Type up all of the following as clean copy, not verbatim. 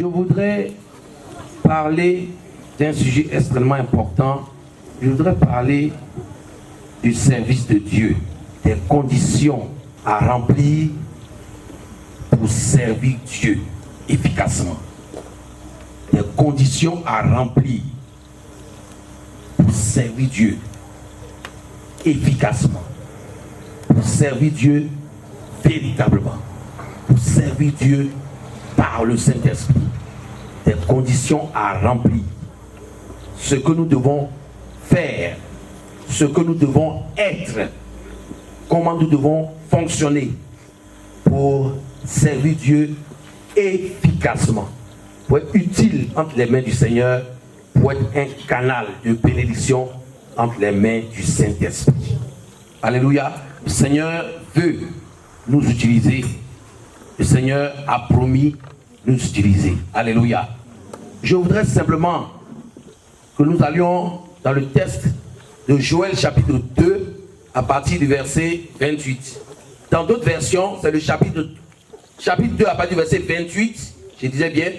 Je voudrais parler d'un sujet extrêmement important. Je voudrais parler du service de Dieu, des conditions à remplir pour servir Dieu efficacement. Des conditions à remplir pour servir Dieu efficacement, pour servir Dieu véritablement, pour servir Dieu par le Saint-Esprit. Des conditions à remplir. Ce que nous devons faire, ce que nous devons être, comment nous devons fonctionner pour servir Dieu efficacement, pour être utile entre les mains du Seigneur, pour être un canal de bénédiction entre les mains du Saint-Esprit. Alléluia. Le Seigneur veut nous utiliser. Le Seigneur a promis nous utiliser. Alléluia. Je voudrais simplement que nous allions dans le texte de Joël chapitre 2 à partir du verset 28. Dans d'autres versions, c'est le chapitre 2 à partir du verset 28, je disais bien,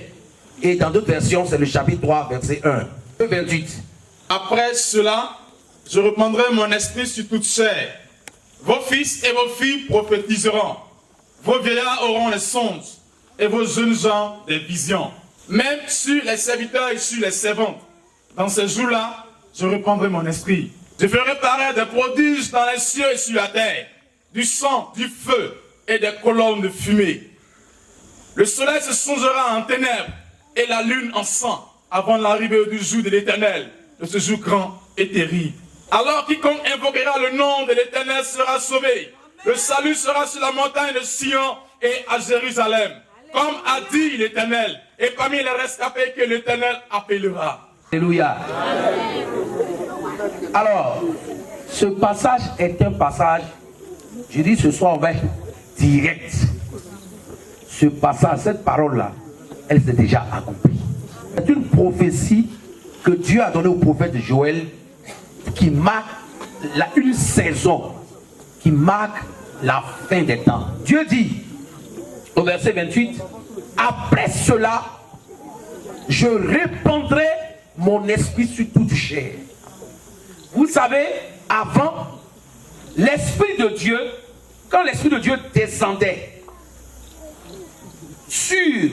et dans d'autres versions, c'est le chapitre 3, verset 1. 28. Après cela, je reprendrai mon esprit sur toute chair. Vos fils et vos filles prophétiseront. Vos vieillards auront les songes et vos jeunes gens des visions. Même sur les serviteurs et sur les servantes. Dans ces jours-là, je reprendrai mon esprit. Je ferai paraître des prodiges dans les cieux et sur la terre, du sang, du feu et des colonnes de fumée. Le soleil se changera en ténèbres et la lune en sang avant l'arrivée du jour de l'Éternel, de ce jour grand et terrible. Alors quiconque invoquera le nom de l'Éternel sera sauvé. Le salut sera sur la montagne de Sion et à Jérusalem, comme a dit l'Éternel, et parmi les rescapés que l'Éternel appellera. Alléluia. Alors, ce passage est un passage, je dis ce soir, on va être direct. Ce passage, cette parole-là, elle s'est déjà accomplie. C'est une prophétie que Dieu a donnée au prophète Joël qui marque une saison, qui marque la fin des temps. Dieu dit au verset 28, après cela, je répandrai mon esprit sur toute chair. Vous savez, avant, l'Esprit de Dieu, quand l'Esprit de Dieu descendait sur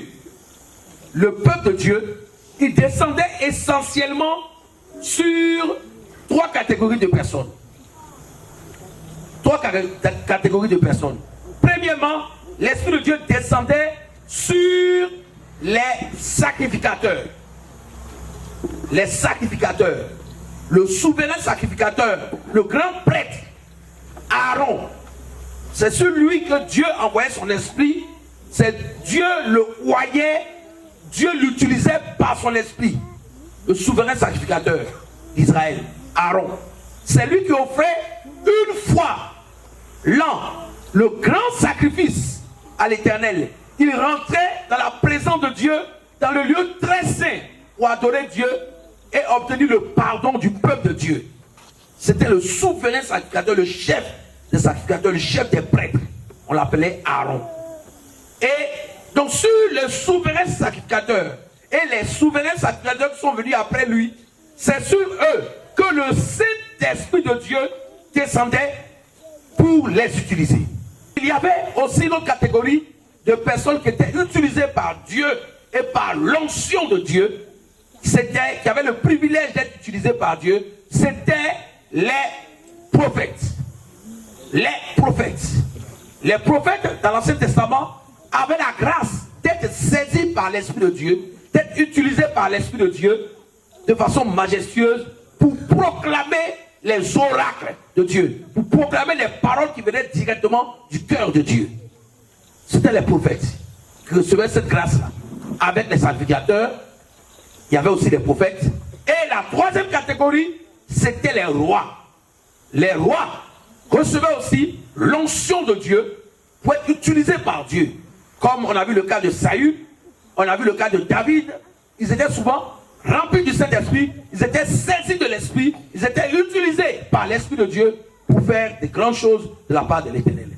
le peuple de Dieu, il descendait essentiellement sur trois catégories de personnes. Trois catégories de personnes. Premièrement, l'Esprit de Dieu descendait sur les sacrificateurs. Les sacrificateurs. Le souverain sacrificateur, le grand prêtre, Aaron. C'est celui que Dieu envoyait son esprit. C'est Dieu le voyait, Dieu l'utilisait par son esprit. Le souverain sacrificateur d'Israël, Aaron. C'est lui qui offrait une fois l'an le grand sacrifice à l'Éternel. Il rentrait dans la présence de Dieu, dans le lieu très saint, pour adorer Dieu et obtenir le pardon du peuple de Dieu. C'était le souverain sacrificateur, le chef des sacrificateurs, le chef des prêtres. On l'appelait Aaron. Et donc sur les souverains sacrificateurs et les souverains sacrificateurs qui sont venus après lui, c'est sur eux que le Saint-Esprit de Dieu descendait pour les utiliser. Il y avait aussi une autre catégorie de personnes qui étaient utilisées par Dieu et par l'onction de Dieu, qui avaient le privilège d'être utilisées par Dieu. C'était les prophètes. Les prophètes. Les prophètes dans l'Ancien Testament avaient la grâce d'être saisis par l'Esprit de Dieu, d'être utilisés par l'Esprit de Dieu de façon majestueuse pour proclamer les oracles de Dieu, pour proclamer les paroles qui venaient directement du cœur de Dieu. C'était les prophètes qui recevaient cette grâce-là. Avec les sacrificateurs, il y avait aussi les prophètes. Et la troisième catégorie, c'était les rois. Les rois recevaient aussi l'onction de Dieu pour être utilisés par Dieu. Comme on a vu le cas de Saül, on a vu le cas de David. Ils étaient souvent remplis du Saint-Esprit, ils étaient saisis de l'Esprit, ils étaient utilisés par l'Esprit de Dieu pour faire de grandes choses de la part de l'Éternel.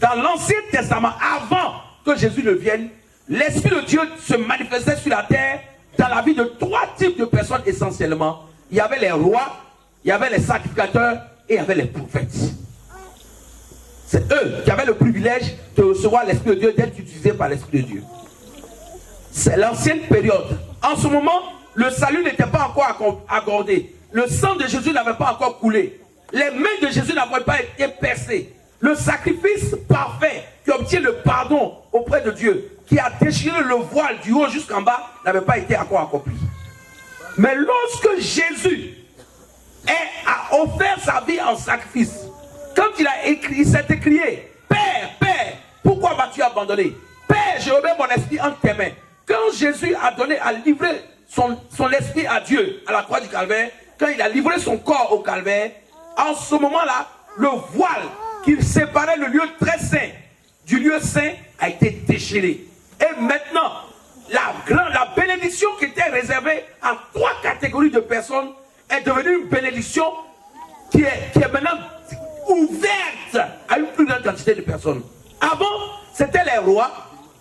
Dans l'Ancien Testament, avant que Jésus ne vienne, l'Esprit de Dieu se manifestait sur la terre dans la vie de 3 types de personnes essentiellement. Il y avait les rois, il y avait les sacrificateurs et il y avait les prophètes. C'est eux qui avaient le privilège de recevoir l'Esprit de Dieu, d'être utilisés par l'Esprit de Dieu. C'est l'ancienne période. En ce moment, le salut n'était pas encore accordé. Le sang de Jésus n'avait pas encore coulé. Les mains de Jésus n'avaient pas été percées. Le sacrifice parfait qui obtient le pardon auprès de Dieu, qui a déchiré le voile du haut jusqu'en bas, n'avait pas été encore accompli. Mais lorsque Jésus a offert sa vie en sacrifice, quand il s'est écrié, Père, Père, pourquoi m'as-tu abandonné? Père, je remets mon esprit entre tes mains. Quand Jésus a livré son esprit à Dieu à la croix du calvaire, quand il a livré son corps au calvaire, en ce moment-là, le voile qui séparait le lieu très saint du lieu saint a été déchiré. Et maintenant, la bénédiction qui était réservée à 3 catégories de personnes est devenue une bénédiction qui est maintenant ouverte à une plus grande quantité de personnes. Avant, c'était les rois,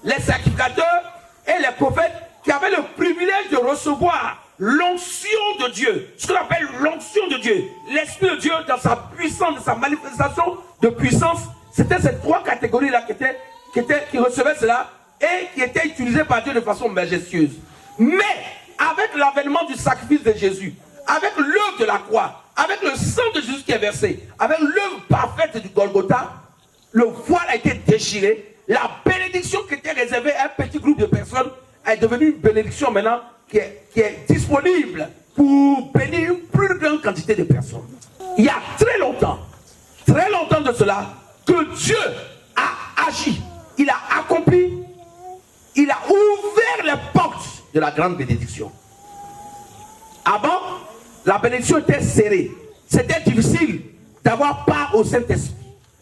les sacrificateurs et les prophètes qui avaient le privilège de recevoir l'onction de Dieu, ce qu'on appelle l'onction de Dieu. L'Esprit de Dieu, dans sa puissance, dans sa manifestation de puissance, c'était ces 3 catégories-là qui recevaient cela et qui étaient utilisées par Dieu de façon majestueuse. Mais, avec l'avènement du sacrifice de Jésus, avec l'œuvre de la croix, avec le sang de Jésus qui est versé, avec l'œuvre parfaite du Golgotha, le voile a été déchiré. La bénédiction qui était réservée à un petit groupe de personnes est devenue une bénédiction maintenant qui est disponible pour bénir une plus grande quantité de personnes. Il y a très longtemps de cela, que Dieu a agi, il a accompli, il a ouvert les portes de la grande bénédiction. Avant, la bénédiction était serrée. C'était difficile d'avoir part au Saint-Esprit.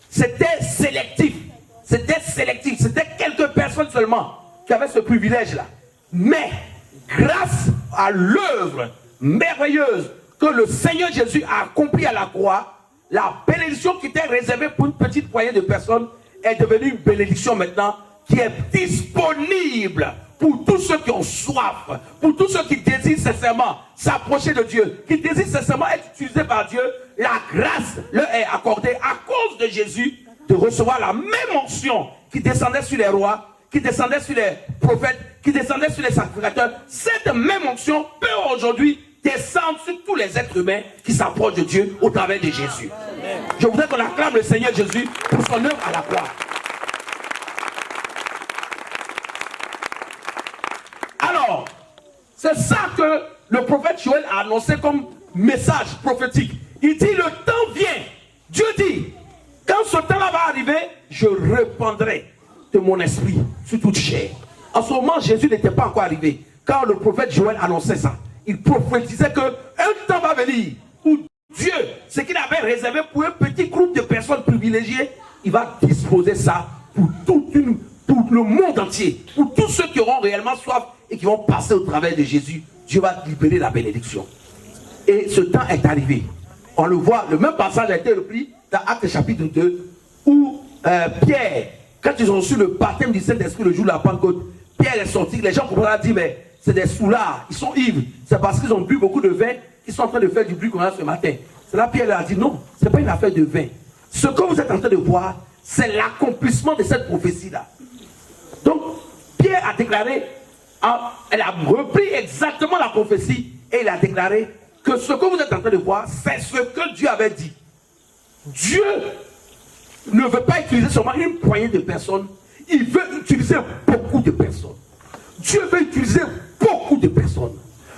C'était sélectif. C'était quelques personnes seulement qui avaient ce privilège-là. Mais, grâce à l'œuvre merveilleuse que le Seigneur Jésus a accomplie à la croix, la bénédiction qui était réservée pour une petite poignée de personnes est devenue une bénédiction maintenant qui est disponible pour tous ceux qui ont soif, pour tous ceux qui désirent sincèrement s'approcher de Dieu, qui désirent sincèrement être utilisés par Dieu. La grâce leur est accordée à cause de Jésus de recevoir la même onction qui descendait sur les rois, qui descendait sur les prophètes, qui descendait sur les sacrificateurs. Cette même onction peut aujourd'hui descendre sur tous les êtres humains qui s'approchent de Dieu au travers de Jésus. Je voudrais qu'on acclame le Seigneur Jésus pour son œuvre à la croix. Alors, c'est ça que le prophète Joël a annoncé comme message prophétique. Il dit, le temps vient. Dieu dit, quand ce temps-là va arriver, je répandrai de mon esprit sur toute chair. En ce moment, Jésus n'était pas encore arrivé. Quand le prophète Joël annonçait ça, il prophétisait qu'un temps va venir où Dieu, ce qu'il avait réservé pour un petit groupe de personnes privilégiées, il va disposer ça pour pour le monde entier, pour tous ceux qui auront réellement soif et qui vont passer au travers de Jésus. Dieu va libérer la bénédiction. Et ce temps est arrivé. On le voit, le même passage a été repris dans Actes chapitre 2, où Pierre, quand ils ont reçu le baptême du Saint-Esprit le jour de la Pentecôte, Pierre est sorti, les gens comprennent, dit, mais c'est des soulards, ils sont ivres, c'est parce qu'ils ont bu beaucoup de vin qu'ils sont en train de faire du bruit qu'on a ce matin. C'est là Pierre leur a dit, non, ce n'est pas une affaire de vin. Ce que vous êtes en train de voir, c'est l'accomplissement de cette prophétie-là. Donc, Pierre a déclaré, elle a repris exactement la prophétie et il a déclaré que ce que vous êtes en train de voir, c'est ce que Dieu avait dit. Dieu ne veut pas utiliser seulement une poignée de personnes, il veut utiliser beaucoup de personnes. Dieu veut utiliser beaucoup de personnes.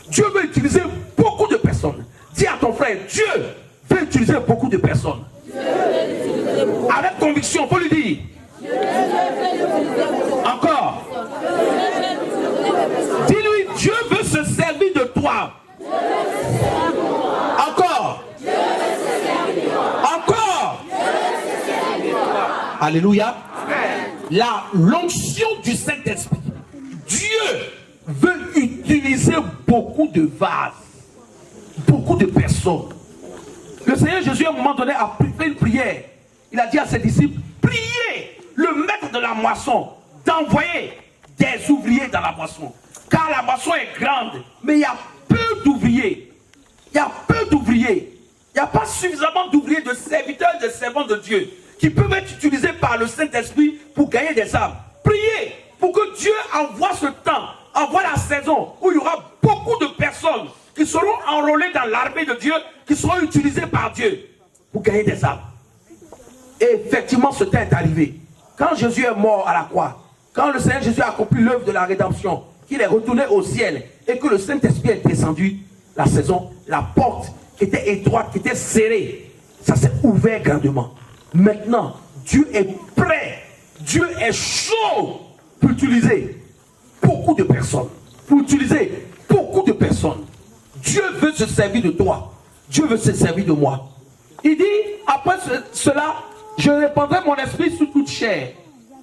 Dieu veut utiliser beaucoup de personnes. Dis à ton frère, Dieu veut utiliser beaucoup de personnes. Avec conviction, il faut lui dire. Encore. Dis-lui, Dieu veut se servir de toi. Encore. Encore. Alléluia. L'onction du Saint-Esprit. Dieu veut utiliser beaucoup de vases, beaucoup de personnes. Le Seigneur Jésus, à un moment donné, a fait une prière. Il a dit à ses disciples, priez le maître de la moisson d'envoyer des ouvriers dans la moisson. Car la moisson est grande, mais il y a peu d'ouvriers. Il y a peu d'ouvriers. Il n'y a pas suffisamment d'ouvriers, de serviteurs, de servants de Dieu qui peuvent être utilisés par le Saint-Esprit pour gagner des âmes. Priez pour que Dieu envoie ce temps, envoie la saison où il y aura beaucoup de personnes qui seront enrôlées dans l'armée de Dieu, qui seront utilisées par Dieu pour gagner des âmes. Et effectivement, ce temps est arrivé. Quand Jésus est mort à la croix, quand le Seigneur Jésus a accompli l'œuvre de la rédemption, qu'il est retourné au ciel et que le Saint-Esprit est descendu, la saison, la porte qui était étroite, qui était serrée, ça s'est ouvert grandement. Maintenant, Dieu est prêt, Dieu est chaud pour utiliser beaucoup de personnes. Pour utiliser beaucoup de personnes. Dieu veut se servir de toi. Dieu veut se servir de moi. Il dit, après cela, je répandrai mon esprit sur toute chair.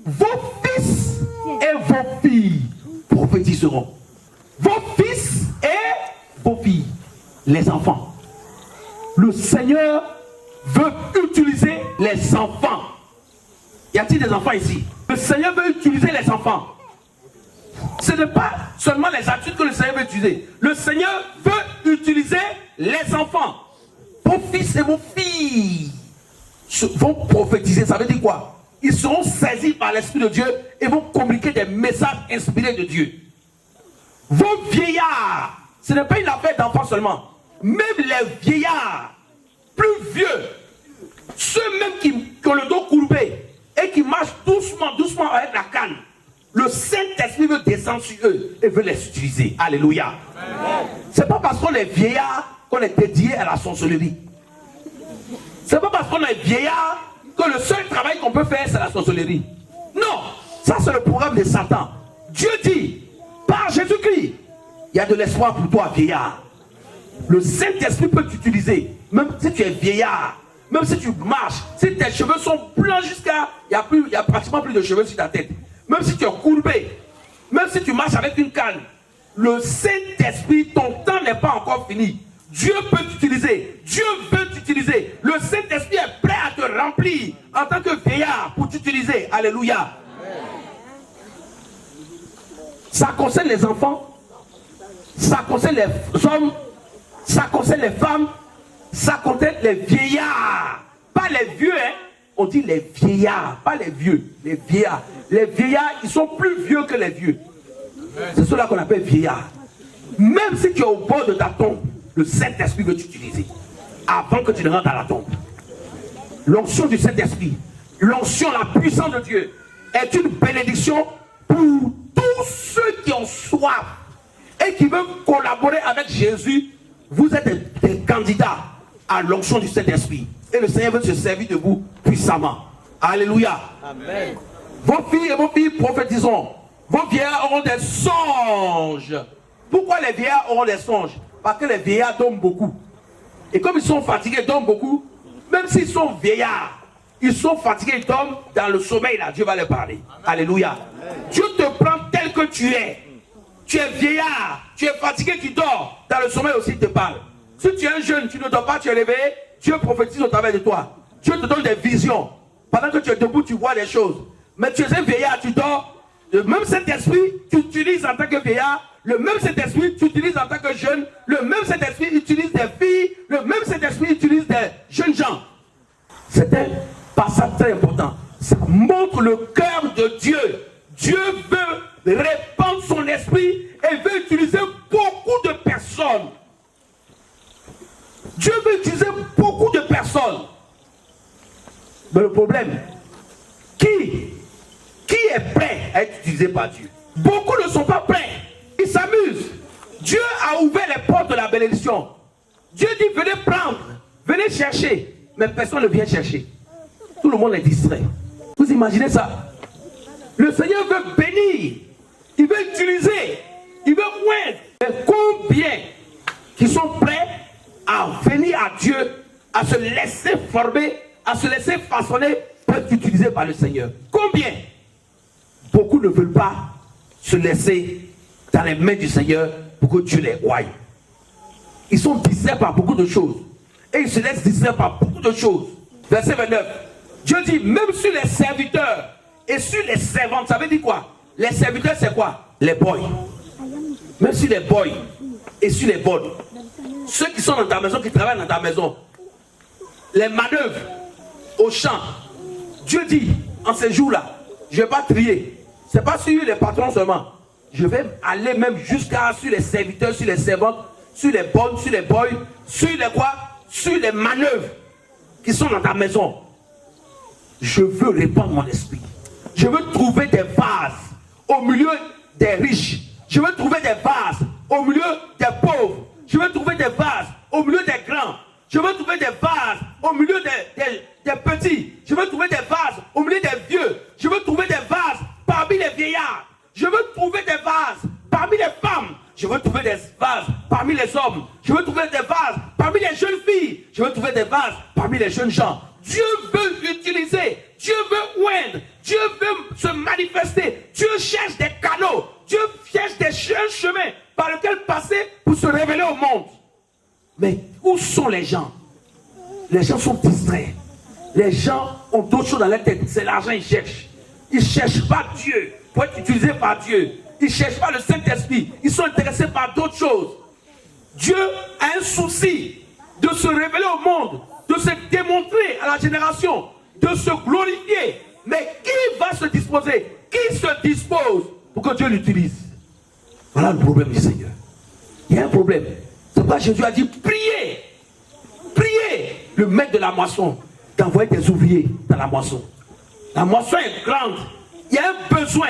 Vos fils et vos filles prophétiseront. Vos fils et vos filles, les enfants. Le Seigneur veut utiliser les enfants. Y a-t-il des enfants ici? Le Seigneur veut utiliser les enfants. Ce n'est pas seulement les adultes que le Seigneur veut utiliser. Le Seigneur veut utiliser les enfants. Vos fils et vos filles vont prophétiser. Ça veut dire quoi? Ils seront saisis par l'Esprit de Dieu et vont communiquer des messages inspirés de Dieu. Vos vieillards, ce n'est pas une affaire d'enfants seulement. Même les vieillards, plus vieux, ceux même qui ont le dos courbé et qui marchent doucement, doucement avec la canne, le Saint-Esprit veut descendre sur eux et veut les utiliser. Alléluia. C'est pas parce qu'on est vieillard qu'on est dédié à la sorcellerie. C'est pas parce qu'on est vieillard que le seul travail qu'on peut faire c'est la sorcellerie. Non, ça c'est le programme de Satan. Dieu dit, par Jésus-Christ, il y a de l'espoir pour toi, vieillard. Le Saint-Esprit peut t'utiliser, même si tu es vieillard, même si tu marches, si tes cheveux sont blancs jusqu'à, il y a pratiquement plus de cheveux sur ta tête, même si tu es courbé, même si tu marches avec une canne, le Saint-Esprit, ton temps n'est pas encore fini. Dieu peut t'utiliser, Dieu veut t'utiliser. Le Saint-Esprit est prêt à te remplir en tant que vieillard pour t'utiliser. Alléluia. Ça concerne les enfants, ça concerne les hommes, ça concerne les femmes, ça concerne les vieillards. Pas les vieux, hein. On dit les vieillards, pas les vieux, les vieillards. Les vieillards, ils sont plus vieux que les vieux. C'est cela qu'on appelle vieillards. Même si tu es au bord de ta tombe, le Saint-Esprit veut t'utiliser avant que tu ne rentres à la tombe. L'onction du Saint-Esprit, l'onction, la puissance de Dieu est une bénédiction pour tous ceux qui ont soif et qui veulent collaborer avec Jésus. Vous êtes des candidats à l'onction du Saint-Esprit et le Seigneur veut se servir de vous puissamment. Alléluia. Amen. Vos filles et vos filles prophétiseront. Vos vieillards auront des songes. Pourquoi les vieillards auront des songes? Parce que les vieillards dorment beaucoup. Et comme ils sont fatigués, ils dorment beaucoup. Même s'ils sont vieillards, ils sont fatigués, ils dorment dans le sommeil. Là, Dieu va leur parler. Alléluia. Amen. Dieu te prend tel que tu es. Tu es vieillard, tu es fatigué, tu dors. Dans le sommeil aussi, il te parle. Si tu es un jeune, tu ne dors pas, tu es réveillé, Dieu prophétise au travers de toi. Dieu te donne des visions. Pendant que tu es debout, tu vois des choses. Mais tu es un vieillard, tu dors. Le même Saint-Esprit, tu utilises en tant que vieillard. Le même Saint-Esprit, tu utilises en tant que jeune. Le même Saint-Esprit utilise des filles. Le même Saint-Esprit utilise des jeunes gens. C'est un passage très important. Ça montre le cœur de Dieu. Dieu veut répandre son esprit et veut utiliser beaucoup de personnes. Dieu veut utiliser beaucoup de personnes. Mais le problème, qui est prêt à être utilisé par Dieu? Beaucoup ne sont pas prêts. Ils s'amusent. Dieu a ouvert les portes de la bénédiction. Dieu dit, venez prendre, venez chercher. Mais personne ne vient chercher. Tout le monde est distrait. Vous imaginez ça? Le Seigneur veut bénir. Il veut utiliser. Il veut oindre. Mais combien qui sont prêts à venir à Dieu, à se laisser former, à se laisser façonner pour être utilisés par le Seigneur? Combien? Beaucoup ne veulent pas se laisser dans les mains du Seigneur pour que Dieu les oie. Ils sont distraits par beaucoup de choses. Et ils se laissent distraire par beaucoup de choses. Verset 29. Dieu dit, même sur les serviteurs et sur les servantes, ça veut dire quoi? Les serviteurs, c'est quoi? Les boys. Même si les boys et si les bonnes, ceux qui sont dans ta maison, qui travaillent dans ta maison, les manœuvres au champ, Dieu dit en ces jours-là, je ne vais pas trier. Ce n'est pas sur les patrons seulement. Je vais aller même jusqu'à sur les serviteurs, sur les servantes, sur les bonnes, sur les boys, sur les quoi? Sur les manœuvres qui sont dans ta maison. Je veux répandre mon esprit. Je veux trouver des vases au milieu des riches. Je veux trouver des vases au milieu des pauvres. Je veux trouver des vases au milieu des grands. Je veux trouver des vases au milieu des petits. Je veux trouver des vases au milieu des vieux. Je veux trouver des vases parmi les vieillards. Je veux trouver des vases parmi les femmes. Je veux trouver des vases parmi les hommes. Je veux trouver des vases parmi les jeunes filles. Je veux trouver des vases parmi les jeunes gens. Dieu veut utiliser. Dieu veut oindre. Dieu veut se manifester. Dieu cherche des canaux. Dieu cherche des chemins par lesquels passer pour se révéler au monde. Mais où sont les gens? Les gens sont distraits. Les gens ont d'autres choses dans leur tête. C'est l'argent qu'ils cherchent. Ils ne cherchent pas Dieu pour être utilisés par Dieu. Ils ne cherchent pas le Saint-Esprit. Ils sont intéressés par d'autres choses. Dieu a un souci de se révéler au monde, de se démontrer à la génération, de se glorifier. Mais qui va se disposer? Qui se dispose pour que Dieu l'utilise? Voilà le problème du Seigneur. Il y a un problème. C'est pourquoi Jésus a dit, priez. Priez le maître de la moisson d'envoyer des ouvriers dans la moisson. La moisson est grande. Il y a un besoin.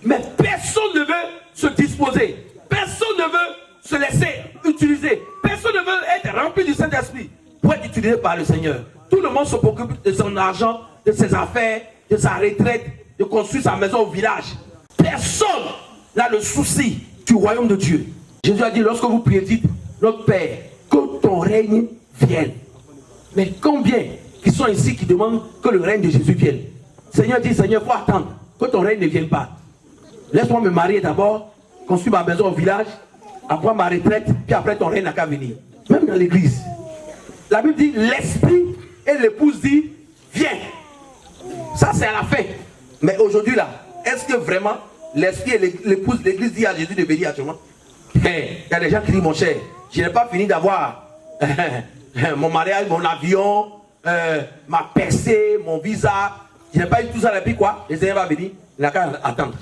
Mais personne ne veut se disposer. Personne ne veut se laisser utiliser. Personne ne veut être rempli du Saint-Esprit pour être utilisé par le Seigneur. Tout le monde se préoccupe de son argent, de ses affaires, de sa retraite, de construire sa maison au village. Personne n'a le souci du royaume de Dieu. Jésus a dit, lorsque vous priez, dites, notre Père, que ton règne vienne. Mais combien qui sont ici qui demandent que le règne de Jésus vienne? Seigneur dit, Seigneur, il faut attendre que ton règne ne vienne pas. Laisse-moi me marier d'abord, construire ma maison au village, après ma retraite, puis après ton règne n'a qu'à venir. Même dans l'église. La Bible dit, l'esprit et l'épouse dit, viens. Ça c'est à la fin. Mais aujourd'hui là, est-ce que vraiment l'esprit et l'épouse, l'église dit à Jésus de venir actuellement? Il y a des gens qui disent, mon cher, je n'ai pas fini d'avoir mon mariage, mon avion, ma percée, mon visa. Je n'ai pas eu tout ça, et puis quoi? Le Seigneur va venir, il n'a qu'à attendre.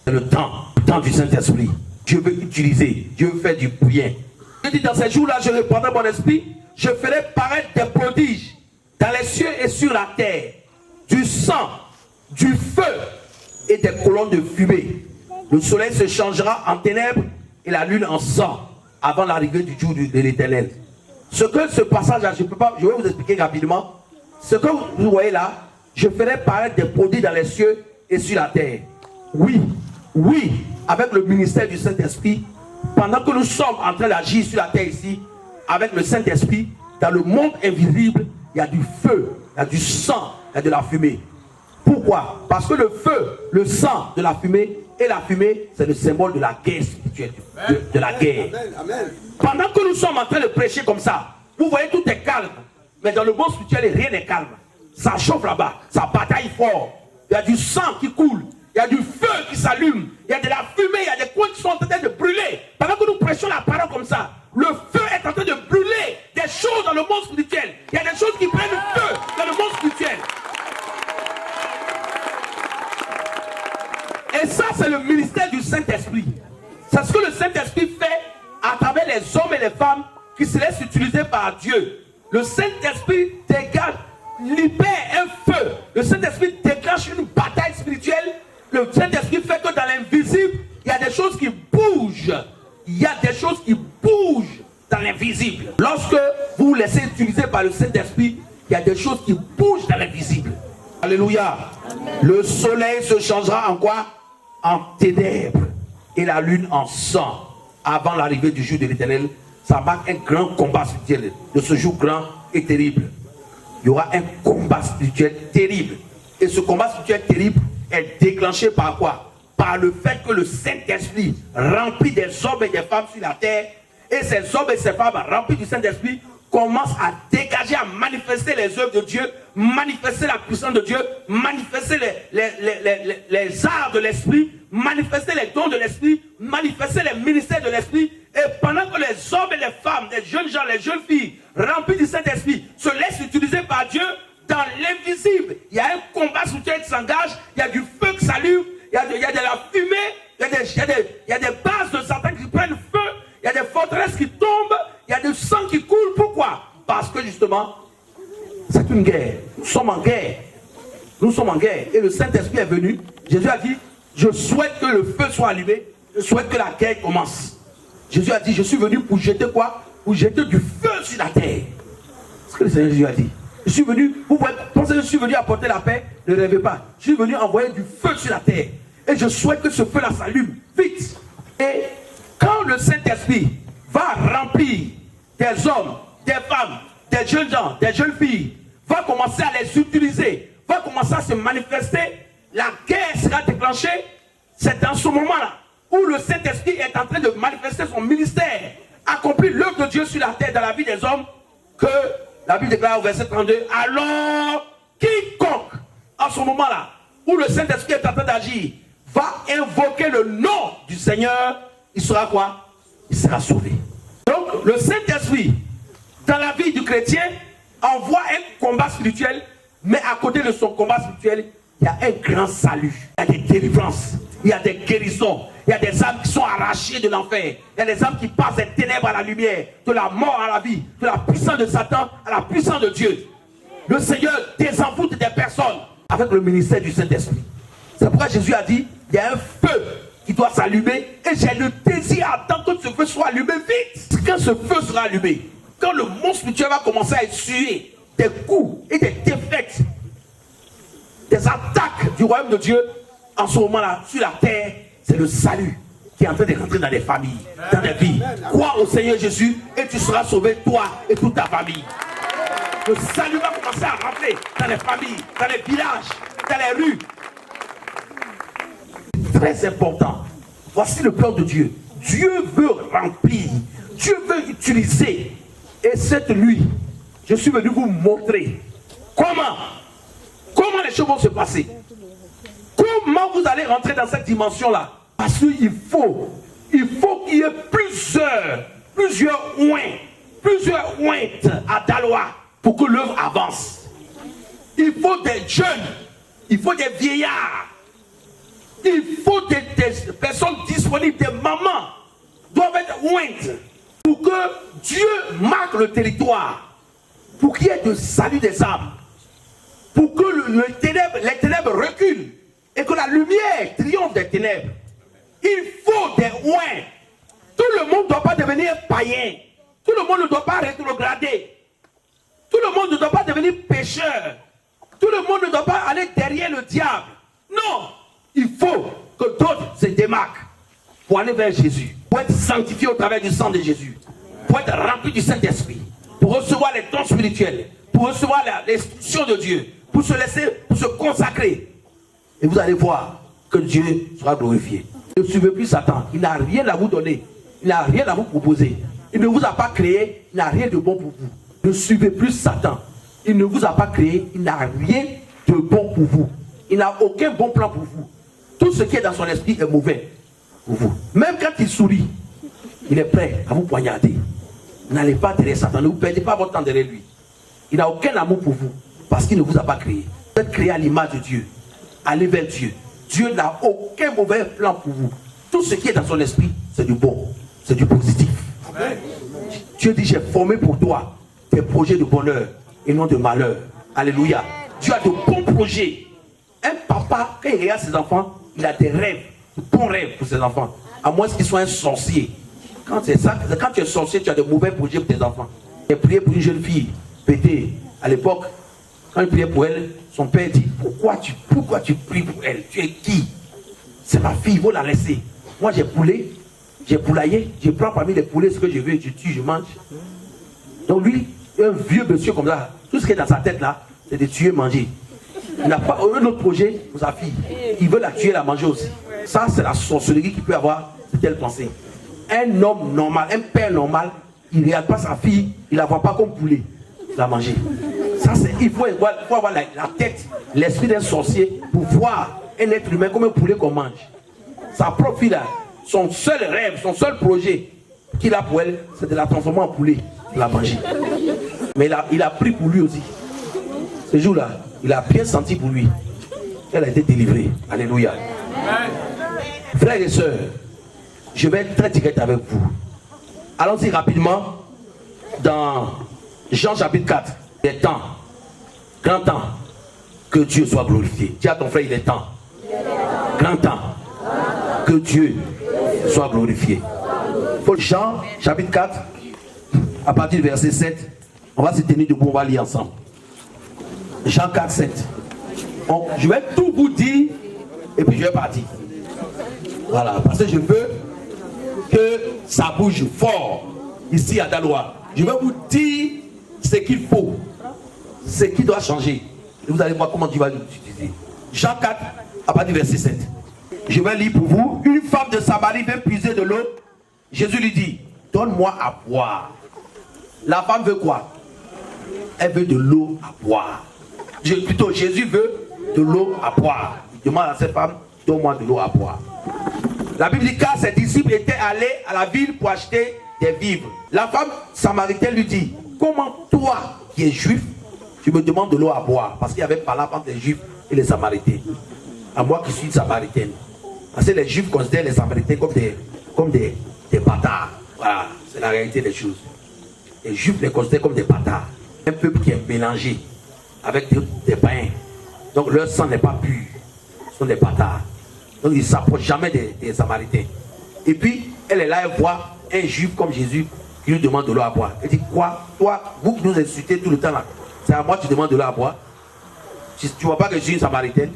C'est le temps du Saint-Esprit. Dieu veut utiliser, Dieu veut faire du bien. Je dis, dans ces jours-là, je répandrai mon esprit, je ferai paraître des prodiges dans les cieux et sur la terre, du sang, du feu et des colonnes de fumée. Le soleil se changera en ténèbres et la lune en sang avant l'arrivée du jour de l'Éternel. Ce passage-là, je vais vous expliquer rapidement. Ce que vous voyez là, je ferai paraître des prodiges dans les cieux et sur la terre. Oui, avec le ministère du Saint-Esprit, pendant que nous sommes en train d'agir sur la terre ici, avec le Saint-Esprit, dans le monde invisible, il y a du feu, il y a du sang, il y a de la fumée. Pourquoi? Parce que le feu, le sang, de la fumée, et la fumée, c'est le symbole de la guerre spirituelle, de la guerre. Amen. Pendant que nous sommes en train de prêcher comme ça, vous voyez, tout est calme. Mais dans le monde spirituel, rien n'est calme. Ça chauffe là-bas, ça bataille fort. Il y a du sang qui coule, il y a du feu qui s'allume, il y a de la fumée, il y a des coins qui sont en train de brûler. Pendant que nous prêchons la parole comme ça, le feu est en train de brûler des choses dans le monde spirituel. Il y a des choses qui prennent feu dans le monde spirituel. Et ça, c'est le ministère du Saint-Esprit. C'est ce que le Saint-Esprit fait à travers les hommes et les femmes qui se laissent utiliser par Dieu. Le Saint-Esprit dégage, libère un feu. Le Saint-Esprit déclenche une bataille spirituelle. Le Saint-Esprit fait que dans l'invisible, il y a des choses qui bougent. Il y a des choses qui bougent dans l'invisible. Lorsque vous vous laissez utiliser par le Saint-Esprit, il y a des choses qui bougent dans l'invisible. Alléluia. Amen. Le soleil se changera en quoi? En ténèbres et la lune en sang avant l'arrivée du jour de l'Éternel. Ça marque un grand combat spirituel de ce jour grand et terrible. Il y aura un combat spirituel terrible. Et ce combat spirituel terrible est déclenché par quoi? Par le fait que le Saint-Esprit remplit des hommes et des femmes sur la terre. Et ces hommes et ces femmes remplis du Saint-Esprit commencent à dégager, à manifester les œuvres de Dieu, manifester la puissance de Dieu, manifester les arts de l'esprit, manifester les dons de l'esprit, manifester les ministères de l'esprit. Et pendant que les hommes et les femmes, les jeunes gens, les jeunes filles, remplis du Saint-Esprit, se laissent utiliser par Dieu dans l'invisible, il y a un combat spirituel qui s'engage, il y a du feu qui s'allume, il y a de la fumée, il y a des bases de Satan qui prennent feu, il y a des forteresses qui tombent, il y a du sang qui coule. Pourquoi? Parce que justement, c'est une guerre. Nous sommes en guerre. Nous sommes en guerre. Et le Saint-Esprit est venu. Jésus a dit, je souhaite que le feu soit allumé. Je souhaite que la guerre commence. Jésus a dit, je suis venu pour jeter quoi? Pour jeter du feu sur la terre. C'est ce que le Seigneur Jésus a dit. Je suis venu, vous pensez que je suis venu apporter la paix? Ne rêvez pas. Je suis venu envoyer du feu sur la terre. Et je souhaite que ce feu-là s'allume vite. Et quand le Saint-Esprit va remplir des hommes, des femmes, des jeunes gens, des jeunes filles, va commencer à les utiliser, va commencer à se manifester, la guerre sera déclenchée. C'est dans ce moment-là où le Saint-Esprit est en train de manifester son ministère, accomplir l'œuvre de Dieu sur la terre dans la vie des hommes, que la Bible déclare au verset 32, alors quiconque, en ce moment-là, où le Saint-Esprit est en train d'agir, va invoquer le nom du Seigneur, il sera quoi? Il sera sauvé. Donc, le Saint-Esprit, dans la vie du chrétien, envoie un combat spirituel, mais à côté de son combat spirituel, il y a un grand salut. Il y a des délivrances, il y a des guérisons, il y a des âmes qui sont arrachées de l'enfer, il y a des âmes qui passent des ténèbres à la lumière, de la mort à la vie, de la puissance de Satan à la puissance de Dieu. Le Seigneur désenvoûte des personnes avec le ministère du Saint-Esprit. C'est pourquoi Jésus a dit, il y a un feu qui doit s'allumer et j'ai le désir ardent que ce feu soit allumé vite. Quand ce feu sera allumé, quand le monde spirituel va commencer à essuyer des coups et des défaites, des attaques du royaume de Dieu, en ce moment-là, sur la terre, c'est le salut qui est en train de rentrer dans les familles, dans les vies. Crois au Seigneur Jésus et tu seras sauvé, toi et toute ta famille. Le salut va commencer à rentrer dans les familles, dans les villages, dans les rues. C'est très important. Voici le plan de Dieu. Dieu veut remplir, Dieu veut utiliser. Et cette nuit, je suis venu vous montrer comment les choses vont se passer. Comment vous allez rentrer dans cette dimension-là. Parce qu'il faut qu'il y ait plusieurs ointes à Daloa pour que l'œuvre avance. Il faut des jeunes, il faut des vieillards, il faut des personnes disponibles, des mamans doivent être ointes pour que Dieu marque le territoire, pour qu'il y ait de salut des âmes, pour que les ténèbres reculent et que la lumière triomphe des ténèbres. Il faut des oints. Tout le monde ne doit pas devenir païen. Tout le monde ne doit pas rétrograder. Tout le monde ne doit pas devenir pécheur. Tout le monde ne doit pas aller derrière le diable. Non, il faut que d'autres se démarquent pour aller vers Jésus, pour être sanctifiés au travers du sang de Jésus, pour être remplis du Saint-Esprit, pour recevoir les dons spirituels, pour recevoir l'instruction de Dieu, pour se laisser, pour se consacrer. Et vous allez voir que Dieu sera glorifié. Ne suivez plus Satan. Il n'a rien à vous donner. Il n'a rien à vous proposer. Il ne vous a pas créé. Il n'a rien de bon pour vous. Ne suivez plus Satan. Il ne vous a pas créé. Il n'a rien de bon pour vous. Il n'a aucun bon plan pour vous. Tout ce qui est dans son esprit est mauvais pour vous. Même quand il sourit, il est prêt à vous poignarder. N'allez pas derrière Satan. Ne vous perdez pas votre temps derrière lui. Il n'a aucun amour pour vous parce qu'il ne vous a pas créé. Vous êtes créé à l'image de Dieu. Allez vers Dieu. Dieu n'a aucun mauvais plan pour vous. Tout ce qui est dans son esprit, c'est du bon, c'est du positif. Amen. Dieu dit, j'ai formé pour toi des projets de bonheur et non de malheur. Alléluia. Dieu a de bons projets. Un papa, quand il regarde ses enfants, il a des rêves, de bons rêves pour ses enfants. À moins qu'il soit un sorcier. Quand tu es sorcier, tu as de mauvais projets pour tes enfants. J'ai prié pour une jeune fille, pétée, à l'époque. Quand il priait pour elle, son père dit, pourquoi tu pries pour elle? Tu es qui? C'est ma fille, il faut la laisser. Moi j'ai poulaillé, je prends parmi les poulets ce que je veux, je tue, je mange. Donc lui, un vieux monsieur comme ça, tout ce qui est dans sa tête là, c'est de tuer, manger. Il n'a pas un autre projet pour sa fille. Il veut la tuer, la manger aussi. Ça c'est la sorcellerie qu'il peut avoir, c'est telle pensée. Un homme normal, un père normal, il ne regarde pas sa fille, il ne la voit pas comme poulet, la manger. Ça, il faut avoir la tête, l'esprit d'un sorcier pour voir un être humain comme un poulet qu'on mange. sa propre fille là, son seul rêve, son seul projet qu'il a pour elle, c'est de la transformer en poulet, de la manger. Mais il a pris pour lui aussi. Ce jour-là, il a bien senti pour lui. Elle a été délivrée. Alléluia. Frères et sœurs, je vais être très direct avec vous. Allons-y rapidement dans Jean chapitre 4. Il est temps, grand temps, que Dieu soit glorifié. Dis à ton frère, il est temps. Grand temps, que Dieu soit glorifié. Jean chapitre 4, à partir du verset 7, on va se tenir debout, on va lire ensemble. Jean 4, 7. Je vais tout vous dire et puis je vais partir. Voilà, parce que je veux que ça bouge fort ici à Daloa. Je vais vous dire ce qu'il faut, ce qui doit changer. Et vous allez voir comment Dieu va l'utiliser. Jean 4, à partir du verset 7. Je vais lire pour vous. Une femme de Samarie vient puiser de l'eau. Jésus lui dit, donne-moi à boire. La femme veut quoi? Elle veut de l'eau à boire. Plutôt, Jésus veut de l'eau à boire. Il demande à cette femme, donne-moi de l'eau à boire. La Bible dit, car ses disciples étaient allés à la ville pour acheter des vivres. La femme samaritaine lui dit, comment toi, qui es juif, tu me demandes de l'eau à boire? Parce qu'il y avait pas là entre les juifs et les samaritains. À moi qui suis samaritaine. Parce que les juifs considèrent les samaritains comme des bâtards. Voilà, c'est la réalité des choses. Les juifs les considèrent comme des bâtards. Un peuple qui est mélangé avec des païens. Donc leur sang n'est pas pur. Ce sont des bâtards. Donc ils ne s'approchent jamais des samaritains. Et puis, elle est là, elle voit un juif comme Jésus qui lui demande de l'eau à boire. Elle dit, quoi? Toi, vous qui nous insultez tout le temps là, c'est à moi que tu demandes de l'eau à boire? Tu ne vois pas que je suis une samaritaine?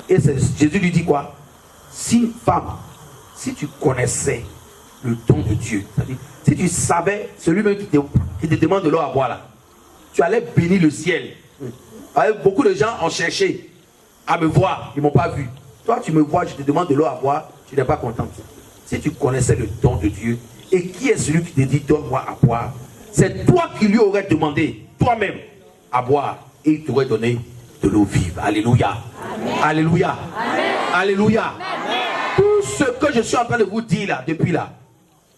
Et Jésus lui dit quoi? Si femme, si tu connaissais le don de Dieu, c'est-à-dire, si tu savais celui-même qui te demande de l'eau à boire là, tu allais bénir le ciel. Beaucoup de gens ont cherché à me voir, ils ne m'ont pas vu. Toi, tu me vois, je te demande de l'eau à boire, tu n'es pas contente. Si tu connaissais le don de Dieu, et qui est celui qui te dit donne-moi à boire, c'est toi qui lui aurais demandé toi-même à boire, et il t'aurait donné de l'eau vive. Alléluia. Amen. Alléluia. Amen. Alléluia. Amen. Tout ce que je suis en train de vous dire là, depuis là,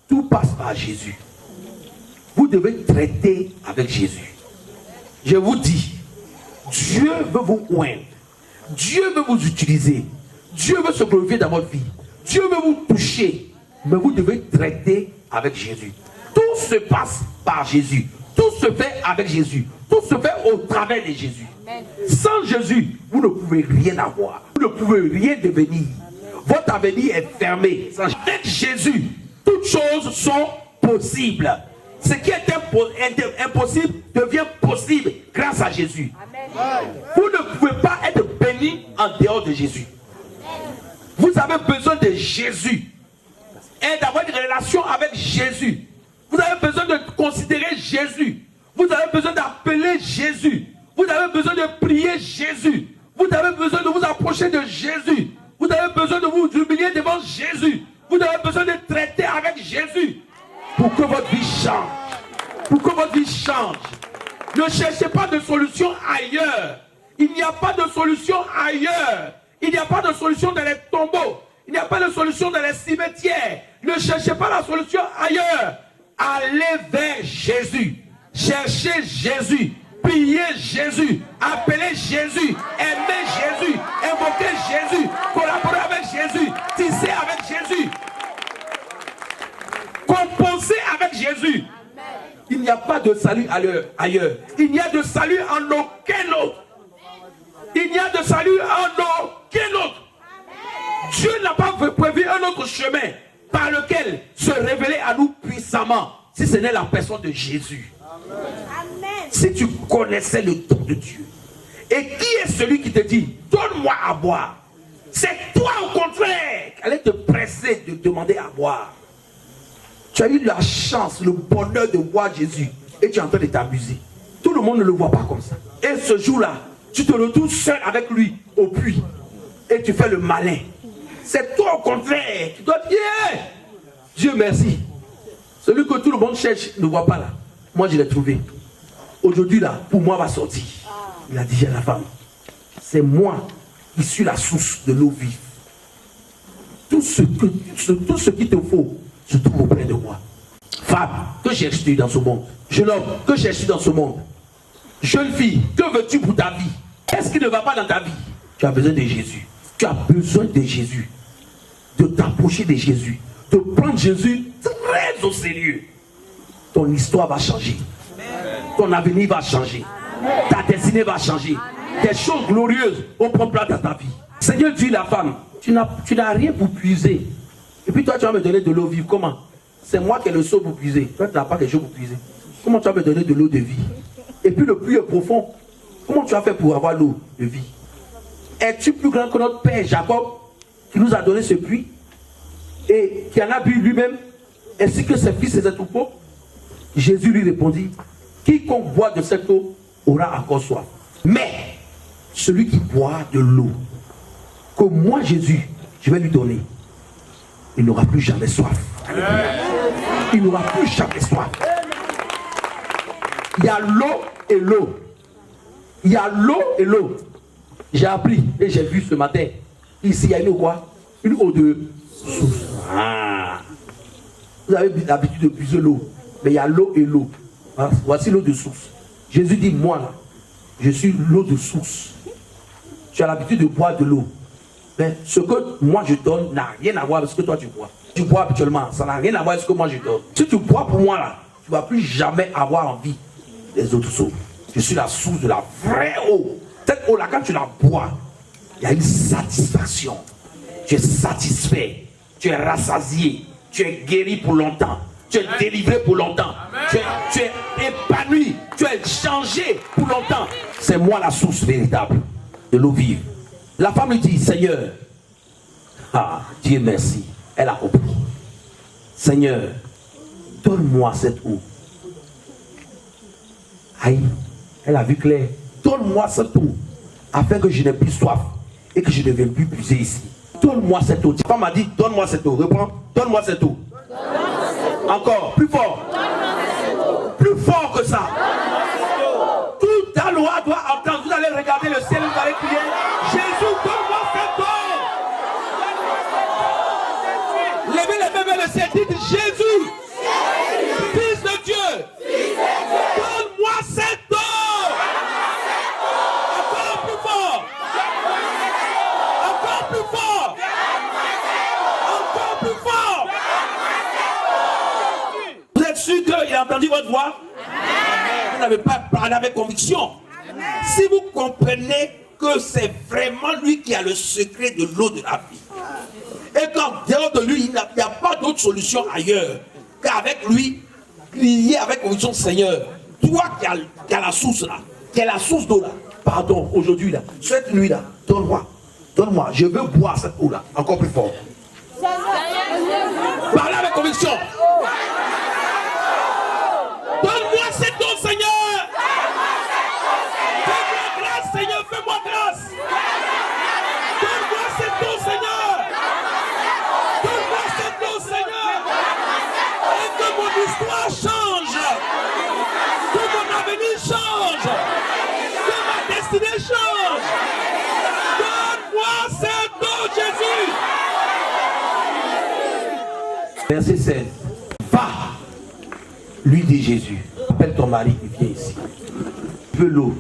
tout passe par Jésus. Vous devez traiter avec Jésus. Je vous dis, Dieu veut vous oindre. Dieu veut vous utiliser. Dieu veut se glorifier dans votre vie. Dieu veut vous toucher. Mais vous devez traiter avec Jésus. Tout se passe par Jésus. Tout se fait avec Jésus. Tout se fait au travers de Jésus. Amen. Sans Jésus, vous ne pouvez rien avoir. Vous ne pouvez rien devenir. Amen. Votre avenir est fermé. Avec Jésus, toutes choses sont possibles. Ce qui est impossible devient possible grâce à Jésus. Amen. Vous ne pouvez pas être béni en dehors de Jésus. Amen. Vous avez besoin de Jésus et d'avoir une relation avec Jésus. Vous avez besoin de considérer Jésus. Vous avez besoin d'appeler Jésus. Vous avez besoin de prier Jésus. Vous avez besoin de vous approcher de Jésus. Vous avez besoin de vous humilier devant Jésus. Vous avez besoin de traiter avec Jésus pour que votre vie change. Pour que votre vie change. Ne cherchez pas de solution ailleurs. Il n'y a pas de solution ailleurs. Il n'y a pas de solution dans les tombeaux. Il n'y a pas de solution dans les cimetières. Ne cherchez pas la solution ailleurs. Allez vers Jésus. Cherchez Jésus. Priez Jésus. Appelez Jésus. Aimez Jésus. Invoquez Jésus. Collaborez avec Jésus. Tissez avec Jésus. Compensez avec Jésus. Il n'y a pas de salut ailleurs. Il n'y a de salut en aucun autre. Il n'y a de salut en aucun autre. Dieu n'a pas prévu un autre chemin par lequel se révéler à nous puissamment, si ce n'est la personne de Jésus. Amen. Si tu connaissais le don de Dieu, et qui est celui qui te dit donne-moi à boire, c'est toi au contraire qui allais te presser de demander à boire. Tu as eu la chance, le bonheur de voir Jésus et tu es en train de t'amuser. Tout le monde ne le voit pas comme ça. Et ce jour-là, tu te retrouves seul avec lui au puits et tu fais le malin. C'est toi au contraire. Tu dois dire Dieu merci. Celui que tout le monde cherche ne voit pas là. Moi je l'ai trouvé. Aujourd'hui là, pour moi va sortir. Il a dit à la femme, c'est moi qui suis la source de l'eau vive. tout ce qu'il te faut se trouve auprès de moi. Femme, que cherches-tu dans ce monde? Jeune homme, que cherches-tu dans ce monde? Jeune fille, que veux-tu pour ta vie? Qu'est-ce qui ne va pas dans ta vie? Tu as besoin de Jésus. Tu as besoin de Jésus. De t'approcher de Jésus. De prendre Jésus très au sérieux. Ton histoire va changer. Ton avenir va changer. Ta destinée va changer. Des choses glorieuses vont prendre place dans ta vie. Seigneur, tu es la femme. Tu n'as rien pour puiser. Et puis toi, tu vas me donner de l'eau vive. Comment? C'est moi qui ai le seau pour puiser. Toi, tu n'as pas quelque chose pour puiser. Comment tu vas me donner de l'eau de vie? Et puis le puits est profond. Comment tu as fait pour avoir l'eau de vie? Es-tu plus grand que notre père Jacob qui nous a donné ce puits et qui en a bu lui-même ainsi que ses fils et ses troupeaux? Jésus lui répondit, quiconque boit de cette eau aura encore soif. Mais celui qui boit de l'eau que moi Jésus je vais lui donner, il n'aura plus jamais soif. Il n'aura plus jamais soif. Il y a l'eau et l'eau. Il y a l'eau et l'eau. J'ai appris et j'ai vu ce matin. Ici, il y a une eau quoi? Une eau de source. Ah. Vous avez l'habitude de puiser l'eau. Mais il y a l'eau et l'eau. Ah, voici l'eau de source. Jésus dit, moi là, je suis l'eau de source. Tu as l'habitude de boire de l'eau. Mais ce que moi je donne n'a rien à voir avec ce que toi tu bois. Tu bois habituellement, ça n'a rien à voir avec ce que moi je donne. Si tu bois pour moi là, tu ne vas plus jamais avoir envie des autres eaux. Je suis la source de la vraie eau. Cette eau là, quand tu la bois, il y a une satisfaction. Tu es satisfait, tu es rassasié, tu es guéri pour longtemps, tu es délivré pour longtemps, tu es épanoui, tu es changé pour longtemps. C'est moi la source véritable de l'eau vive. La femme lui dit, Seigneur, Dieu merci, elle a compris. Seigneur, donne-moi cette eau. Aïe, elle a vu clair. Donne-moi cette eau, afin que je n'ai plus soif et que je ne vienne plus puiser ici. Donne-moi cette eau. La femme a dit, donne-moi cette eau. Reprends, donne-moi cette eau. Encore, plus fort. Plus fort que ça. Toute ta loi doit entendre. Vous allez regarder le ciel, vous allez crier, Jésus, donne-moi cette eau. Levez les mains vers le ciel, dites, Jésus, Fils de Dieu, donne-moi cette eau. Encore plus fort. Encore plus fort. Encore plus fort. Vous êtes sûr qu'il a entendu votre voix? Vous n'avez pas parlé avec conviction. Si vous comprenez que c'est vraiment lui qui a le secret de l'eau de la vie, et qu'en dehors de lui, il n'y a pas d'autre solution ailleurs qu'avec lui, crier avec conviction, Seigneur, toi qui as la source là, qui est la source d'eau là, pardon, aujourd'hui là, cette nuit là, donne-moi, je veux boire cette eau là, encore plus fort. Parlez avec conviction. Donne-moi cette eau, Seigneur. Fais-moi grâce, Seigneur, fais-moi grâce. Donne-moi cette eau, Seigneur. Donne-moi cette eau, Seigneur. Et que mon histoire change. Que mon avenir change. Que ma destinée change. Donne-moi cette eau, Jésus. Verset 16. Va, lui dit Jésus, appelle ton mari et viens ici. Tu veux l'eau,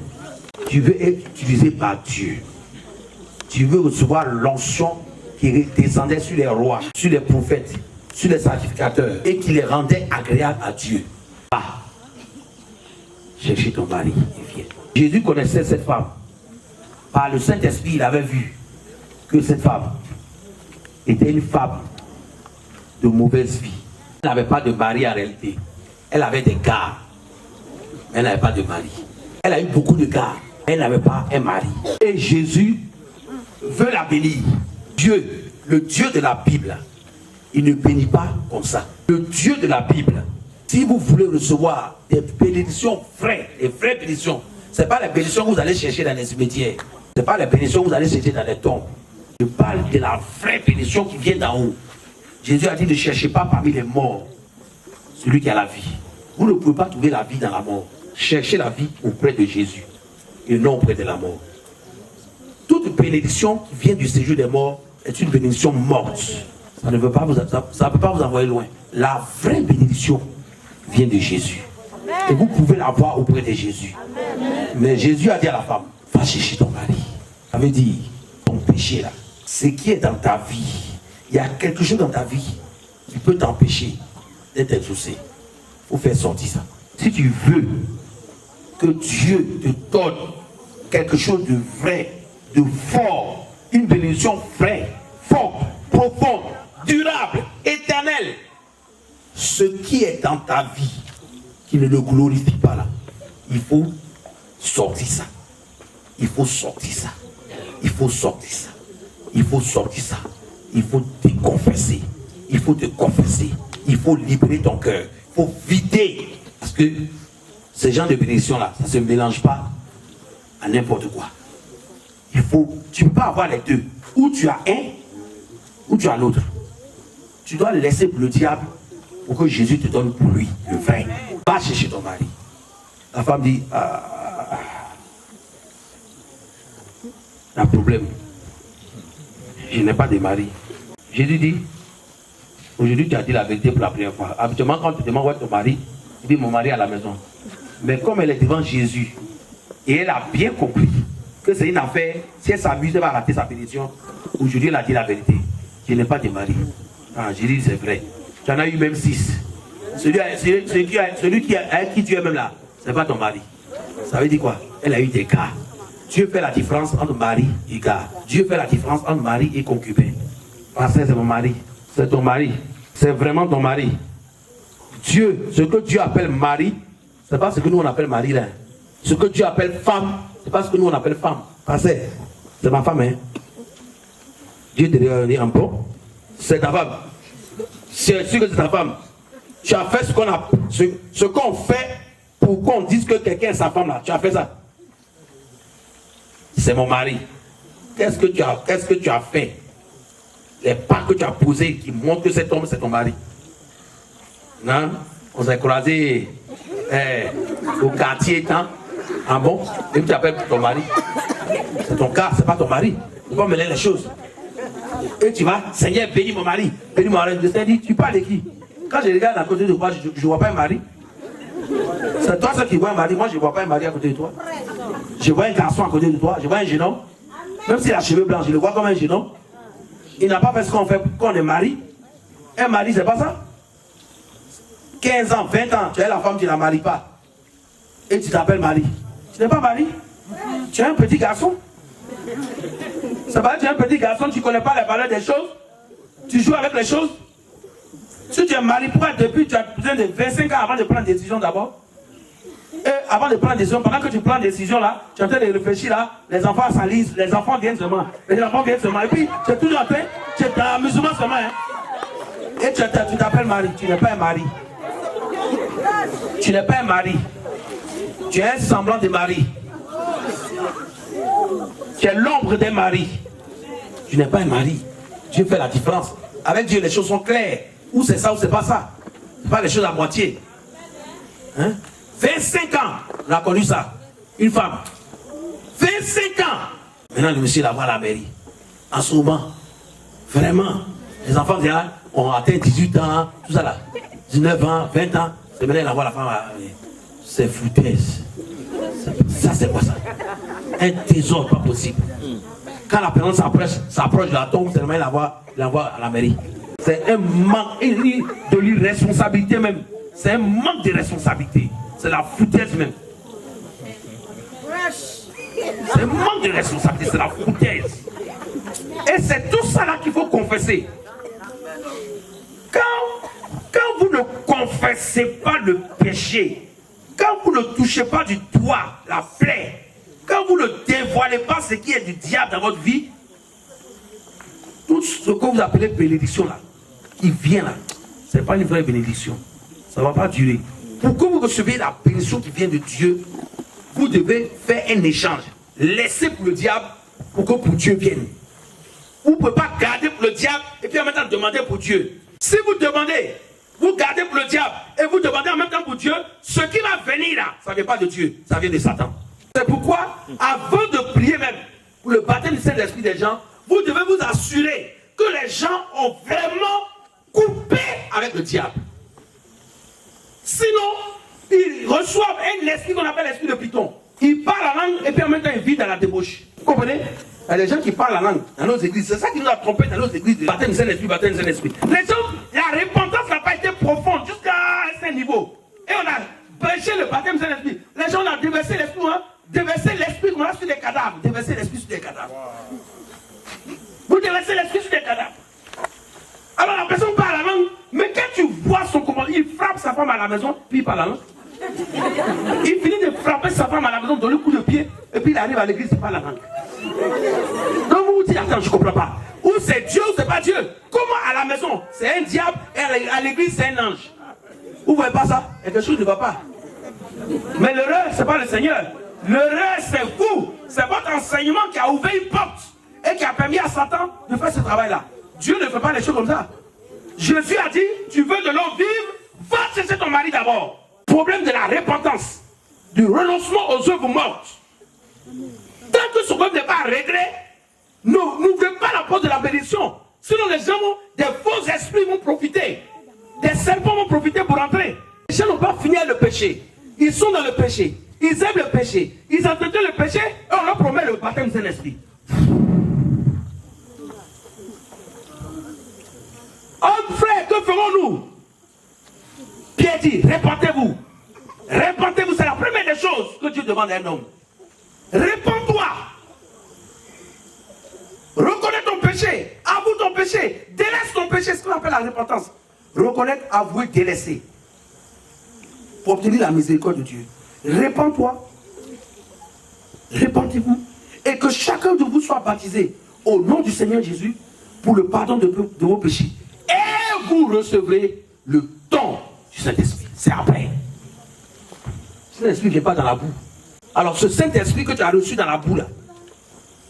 tu veux être utilisé par Dieu. Tu veux recevoir l'onction qui descendait sur les rois, sur les prophètes, sur les sacrificateurs et qui les rendait agréables à Dieu. Va, chercher ton mari et viens. Jésus connaissait cette femme. Par le Saint-Esprit, il avait vu que cette femme était une femme de mauvaise vie. Elle n'avait pas de mari en réalité. Elle avait des gars, mais elle n'avait pas de mari. Elle a eu beaucoup de gars, mais elle n'avait pas un mari. Et Jésus veut la bénir. Dieu, le Dieu de la Bible, il ne bénit pas comme ça. Le Dieu de la Bible, si vous voulez recevoir des bénédictions vraies, des vraies bénédictions, ce n'est pas les bénédictions que vous allez chercher dans les cimetières. Ce n'est pas les bénédictions que vous allez chercher dans les tombes. Je parle de la vraie bénédiction qui vient d'en haut. Jésus a dit ne cherchez pas parmi les morts celui qui a la vie. Vous ne pouvez pas trouver la vie dans la mort. Cherchez la vie auprès de Jésus et non auprès de la mort. Toute bénédiction qui vient du séjour des morts est une bénédiction morte. ça ne peut pas vous envoyer loin. La vraie bénédiction vient de Jésus. Et vous pouvez l'avoir auprès de Jésus. Mais Jésus a dit à la femme, va chercher ton mari. Ça veut dire, ton péché là, ce qui est dans ta vie, il y a quelque chose dans ta vie qui peut t'empêcher d'être exaucé. Il faut faire sortir ça. Si tu veux que Dieu te donne quelque chose de vrai, de fort, une bénédiction vraie, forte, profonde, durable, éternelle, ce qui est dans ta vie, qui ne le glorifie pas là, il faut sortir ça. Il faut sortir ça. Il faut sortir ça. Il faut sortir ça. Il faut te confesser. Il faut te confesser. Il faut libérer ton cœur. Il faut vider. Parce que ces gens de bénédiction là, ça ne se mélange pas à n'importe quoi. Tu ne peux pas avoir les deux. Ou tu as un, ou tu as l'autre. Tu dois laisser pour le diable pour que Jésus te donne pour lui le vrai. Va chercher ton mari. La femme dit, un problème. Je n'ai pas de mari. Jésus dit, aujourd'hui tu as dit la vérité pour la première fois. Habituellement quand tu demandes où est ton mari, il dit mon mari est à la maison. Mais comme elle est devant Jésus, et elle a bien compris que c'est une affaire, si elle s'amuse, elle va rater sa bénédiction. Aujourd'hui elle a dit la vérité. Je n'ai pas de mari. Jésus dit c'est vrai. Tu en as eu même 6. Celui avec qui tu es même là, ce n'est pas ton mari. Ça veut dire quoi? Elle a eu des gars. Dieu fait la différence entre mari et gars. Dieu fait la différence entre mari et concubin. Pasteur, c'est mon mari. C'est ton mari. C'est vraiment ton mari. Dieu, ce que Dieu appelle mari, ce n'est pas ce que nous on appelle mari là. Ce que Dieu appelle femme, ce n'est pas ce que nous on appelle femme. Pasteur, c'est ma femme, hein. Dieu te dit un peu. C'est ta femme. C'est sûr que c'est ta femme. Tu as fait ce qu'on fait pour qu'on dise que quelqu'un est sa femme là. Tu as fait ça. C'est mon mari. Qu'est-ce que tu as fait? Les pas que tu as posés qui montrent que cet homme c'est ton mari. Non? On s'est croisés au quartier temps. Ah bon? Et tu appelles ton mari. C'est ton cas, c'est pas ton mari. Tu peux mêler les choses. Et tu vas, Seigneur, bénis mon mari. Bénis mon mari. Le Seigneur dit, tu parles de qui? Quand je regarde à côté de toi, je ne vois pas un mari. C'est toi seul qui vois un mari. Moi, je ne vois pas un mari à côté de toi. Je vois un garçon à côté de toi. Je vois un jeune homme. Même s'il a les cheveux blancs, je le vois comme un jeune homme. Il n'a pas fait ce qu'on fait quand on est mari. Un mari, c'est pas ça. 15 ans, 20 ans, tu es la femme, tu ne la maries pas. Et tu t'appelles mari. Tu n'es pas mari. Tu es un petit garçon. Ça va, tu es un petit garçon, tu ne connais pas les valeurs des choses. Tu joues avec les choses. Si tu es mari, pourquoi depuis tu as besoin de 25 ans avant de prendre des décisions d'abord? Et avant de prendre des décisions, pendant que tu prends des décisions là, tu es en train de réfléchir là, les enfants s'enlisent, les enfants viennent seulement. Les enfants viennent seulement. Et puis, tu es toujours en train, tu es dans l'amusement seulement. Hein? Et tu t'appelles mari, tu n'es pas un mari. Tu n'es pas un mari. Tu es un semblant de mari. Tu es l'ombre d'un mari. Tu n'es pas un mari. Dieu fait la différence. Avec Dieu, les choses sont claires. Ou c'est ça ou c'est pas ça. C'est pas les choses à moitié. Hein? 25 ans, on a connu ça. Une femme. 25 ans. Maintenant, le monsieur la voit à la mairie. En ce moment, vraiment, les enfants déjà ont atteint 18 ans, tout ça là. 19 ans, 20 ans. C'est maintenant, la voit la femme. C'est foutaise. Ça, c'est quoi ça? Un trésor pas possible. Quand la personne s'approche de la tombe, c'est maintenant, il la voit à la mairie. C'est un manque de l'irresponsabilité même. C'est un manque de responsabilité. C'est la foutaise même. C'est un manque de responsabilité, c'est la foutaise. Et c'est tout ça là qu'il faut confesser. Quand vous ne confessez pas le péché, quand vous ne touchez pas du doigt la plaie, quand vous ne dévoilez pas ce qui est du diable dans votre vie, tout ce que vous appelez bénédiction là, qui vient là, ce n'est pas une vraie bénédiction. Ça ne va pas durer. Pour que vous receviez la bénédiction qui vient de Dieu, vous devez faire un échange. Laissez pour le diable pour que pour Dieu vienne. Vous ne pouvez pas garder pour le diable et puis en même temps demander pour Dieu. Si vous demandez, vous gardez pour le diable et vous demandez en même temps pour Dieu, ce qui va venir là, ça ne vient pas de Dieu, ça vient de Satan. C'est pourquoi, avant de prier même pour le baptême du Saint-Esprit des gens, vous devez vous assurer que que les gens ont vraiment coupé avec le diable. Sinon, ils reçoivent un esprit qu'on appelle l'esprit de Python. Ils parlent la langue et puis en même temps ils vivent dans la débauche. Vous comprenez? Il y a des gens qui parlent la langue dans nos églises. C'est ça qui nous a trompés dans nos églises. Baptême du Saint-Esprit, baptême du Saint-Esprit. Les gens, la repentance n'a pas été profonde jusqu'à un certain niveau. Et on a prêché le baptême du Saint-Esprit. Les gens ont déversé l'esprit, hein? Déversé l'esprit comme ça sur des cadavres. Déversé l'esprit sur des cadavres. Vous déversez l'esprit sur des cadavres. Alors la personne parle la langue, mais quand tu vois son comportement, il frappe sa femme à la maison, puis il parle la langue. Il finit de frapper sa femme à la maison, donne le coup de pied, et puis il arrive à l'église, il parle la langue. Donc vous vous dites, attends, je ne comprends pas. Ou c'est Dieu ou c'est pas Dieu. Comment à la maison, c'est un diable, et à l'église, c'est un ange. Vous ne voyez pas ça? Il y a quelque chose qui ne va pas. Mais l'erreur, ce n'est pas le Seigneur. L'erreur, c'est vous. C'est votre enseignement qui a ouvert une porte et qui a permis à Satan de faire ce travail-là. Dieu ne fait pas les choses comme ça. Jésus a dit, tu veux de l'eau vive, va chercher ton mari d'abord. Problème de la repentance, du renoncement aux œuvres mortes. Tant que ce problème n'est pas réglé, n'ouvrez pas la porte de la bénédiction. Sinon les gens, des faux esprits vont profiter. Des serpents vont profiter pour entrer. Les gens n'ont pas fini avec le péché. Ils sont dans le péché. Ils aiment le péché. Ils entretiennent le péché et on leur promet le baptême du Saint-Esprit. Hommes, frères, que ferons-nous? Pierre dit, répentez-vous. Répentez-vous, c'est la première des choses que Dieu demande à un homme. Répands-toi. Reconnais ton péché. Avoue ton péché. Délaisse ton péché, c'est ce qu'on appelle la repentance. Reconnaître, avouer, délaisser. Pour obtenir la miséricorde de Dieu. Répands-toi. Répentez-vous. Et que chacun de vous soit baptisé au nom du Seigneur Jésus pour le pardon de vos péchés. Et vous recevrez le don du Saint-Esprit. C'est après. Le Saint-Esprit ne vient pas dans la boue. Alors ce Saint-Esprit que tu as reçu dans la boue là,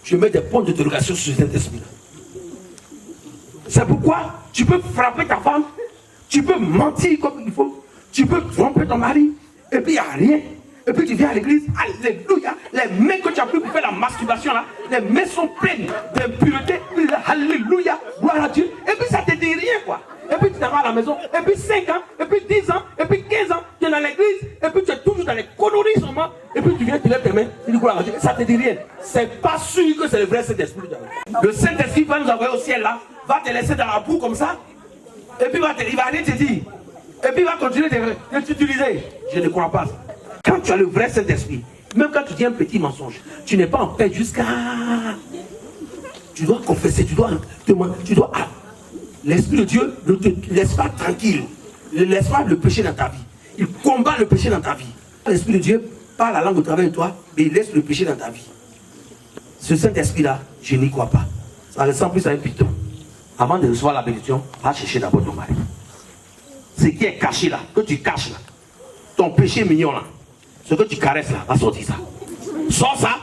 je mets des points d'interrogation sur ce Saint-Esprit là. C'est pourquoi tu peux frapper ta femme, tu peux mentir comme il faut, tu peux tromper ton mari, et puis il n'y a rien. Et puis tu viens à l'église, alléluia, les mains que tu as pris pour faire la masturbation là, les mains sont pleines d'impureté, alléluia, gloire à Dieu, et puis ça te dit rien quoi. Et puis tu t'en vas à la maison, et puis 5 ans, et puis 10 ans, et puis 15 ans, tu es dans l'église, et puis tu es toujours dans les conneries seulement, et puis tu viens, tu lèves tes mains, tu dis gloire à Dieu, ça te dit rien. C'est pas sûr que c'est le vrai Saint-Esprit. Le Saint-Esprit va nous envoyer au ciel là, va te laisser dans la boue comme ça, et puis il va aller te dire, et puis il va continuer de t'utiliser. Je ne crois pas. Quand tu as le vrai Saint-Esprit, même quand tu dis un petit mensonge, tu n'es pas en paix jusqu'à... Tu dois confesser, tu dois... L'Esprit de Dieu ne te laisse pas tranquille. Ne laisse pas le péché dans ta vie. Il combat le péché dans ta vie. L'Esprit de Dieu parle la langue au travers de toi, mais il laisse le péché dans ta vie. Ce Saint-Esprit-là, je n'y crois pas. Ça ressemble plus à un python. Avant de recevoir la bénédiction, va chercher d'abord ton mari. Ce qui est caché là, que tu caches là, ton péché mignon là, ce que tu caresses là, va sortir ça. Sors ça,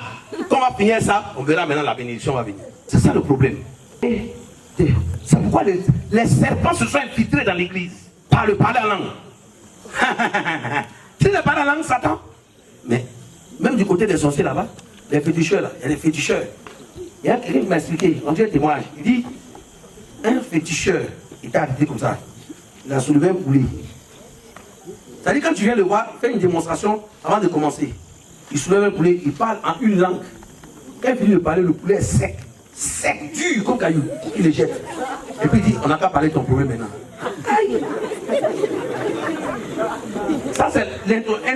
quand on va finir ça, on verra maintenant la bénédiction va venir. C'est ça le problème. C'est pourquoi les serpents se sont infiltrés dans l'église par le parler en langue. Tu ne parles en langue, Satan. Mais même du côté des sorciers là-bas, les féticheurs là, il y a des féticheurs. Il y a quelqu'un qui m'a expliqué, on dit un témoignage. Il dit, un féticheur, il t'a dit comme ça, il a soulevé un poulet. C'est-à-dire quand tu viens le voir, faire une démonstration avant de commencer. Il soulève un poulet, il parle en une langue. Quand il finit de parler, le poulet est sec. Sec, dur comme caillou. Il le jette. Et puis il dit, on n'a qu'à parler de ton problème maintenant. Aïe. Ça c'est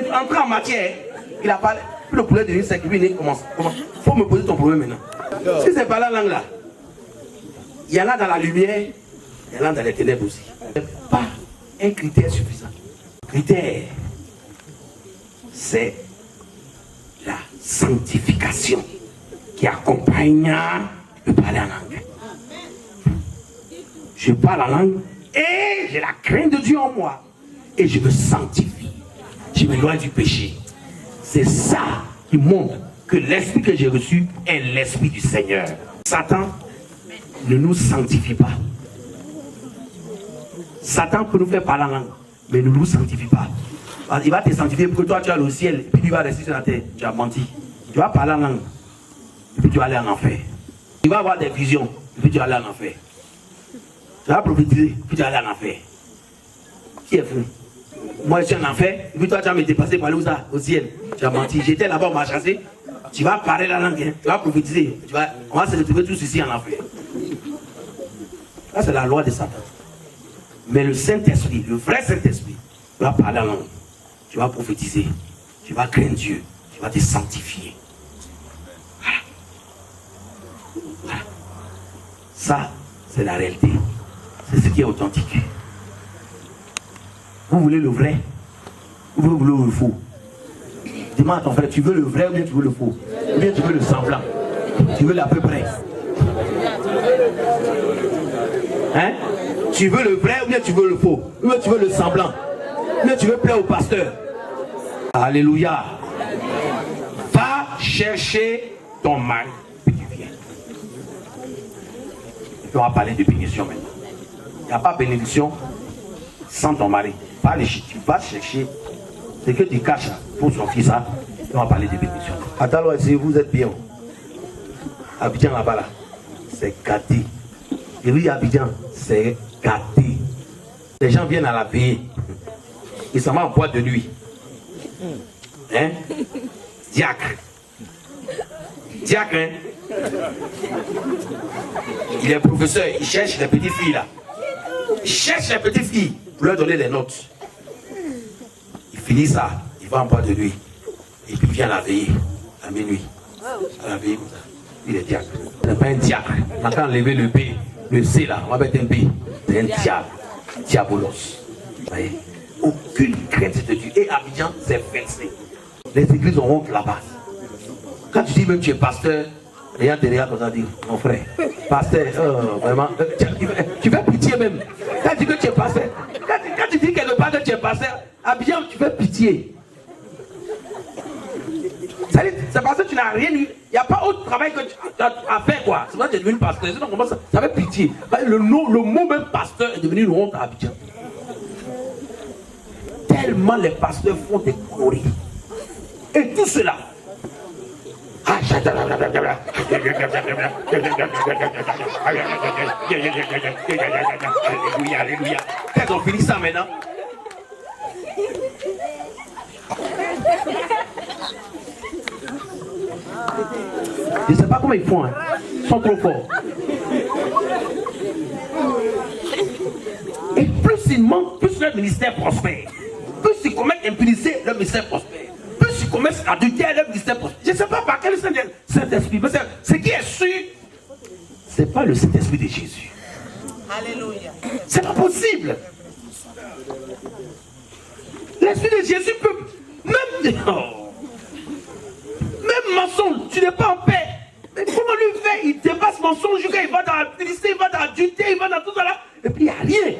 l'entrée en matière. Il a parlé. Puis le poulet devient sec. Et puis il commence. Il faut me poser ton problème maintenant. Si c'est pas la langue là, il y en a dans la lumière, il y en a dans les ténèbres aussi. Ce n'est pas un critère suffisant. Le critère, c'est la sanctification qui accompagne le parler en langue. Je parle en langue et j'ai la crainte de Dieu en moi. Et je me sanctifie. Je m'éloigne du péché. C'est ça qui montre que l'esprit que j'ai reçu est l'esprit du Seigneur. Satan ne nous sanctifie pas. Satan peut nous faire parler en langue, mais ne nous sanctifie pas. Il va te sanctifier pour que toi tu as le ciel, et puis il va rester sur la terre. Tu as menti. Tu vas parler en langue, et puis tu vas aller en enfer. Tu vas avoir des visions, et puis tu vas aller en enfer. Tu vas prophétiser, puis tu vas aller en enfer. Qui est fou? Moi, je suis en enfer, et puis toi, tu vas me dépasser pour aller où ça? Au ciel. Tu as menti. J'étais là-bas, on m'a chassé. Tu vas parler la langue, hein. Tu vas prophétiser. On va se retrouver tous ici en enfer. Ça, c'est la loi de Satan. Mais le Saint-Esprit, le vrai Saint-Esprit, tu vas parler en langue. Tu vas prophétiser. Tu vas craindre Dieu. Tu vas te sanctifier. Voilà. Voilà. Ça, c'est la réalité. C'est ce qui est authentique. Vous voulez le vrai ou vous voulez le faux? Dis-moi à ton frère, tu veux le vrai ou bien tu veux le faux? Ou bien tu veux le semblant? Tu veux l'à peu près? Hein? Tu veux le vrai ou bien tu veux le faux? Ou bien tu veux le semblant? Ou bien tu veux plaire au pasteur? Alléluia. Va chercher ton mari puis tu viens. Et puis on va parler de bénédiction maintenant. Il n'y a pas de bénédiction sans ton mari. Tu vas chercher ce que tu caches pour son fils. Hein? On va parler de bénédiction. Attends, si vous êtes bien. Abidjan là-bas, là, c'est gâté. Et oui, Abidjan, c'est gâté. Les gens viennent à la veillée. Ils s'en vont en boîte de nuit. Hein? Diacre. Diacre, hein? Il est professeur, il cherche les petites filles là. Il cherche les petites filles pour leur donner des notes. Il finit ça, il va en boîte de nuit. Et puis il vient à la veillée, à minuit. À la veillée comme ça. Il est diacre. Ce n'est pas un diacre. On a enlevé le B, le C là, on va mettre un B. C'est un diable. Diabolos. Vous voyez? Aucune crainte de Dieu. Et Abidjan, c'est versé. Les églises ont honte là-bas. Quand tu dis même que tu es pasteur, les gens te regardent comme ça, disent, mon frère, pasteur, vraiment, tu fais pitié même. Quand tu dis que tu es pasteur, quand tu dis quelque part que tu es pasteur, Abidjan, tu fais pitié. C'est parce que tu n'as rien eu. Il n'y a pas autre travail que tu as à faire, quoi. C'est pour ça que tu es devenu pasteur. Sinon, comment ça fait pitié. Le mot même pasteur est devenu une honte à Abidjan. Tellement les pasteurs font des conneries. Et tout cela. Alléluia, alléluia. Quand on finit ça maintenant. Je ne sais pas comment ils font, hein. Ils sont trop forts. Et plus ils mentent, plus leur ministère prospère. Plus ils commettent impunité, leur ministère prospère. Plus ils commettent adultère, leur ministère prospère. Je ne sais pas par quel Saint-Esprit. Mais ce qui est sûr, ce n'est pas le Saint-Esprit de Jésus. Alléluia. C'est pas possible. L'Esprit de Jésus peut même... Même mensonge, tu n'es pas en paix. Mais comment lui fait? Il dépasse mensonge, il va dans la publicité, il va dans l'adultère, il va dans tout ça là. Et puis il n'y a rien.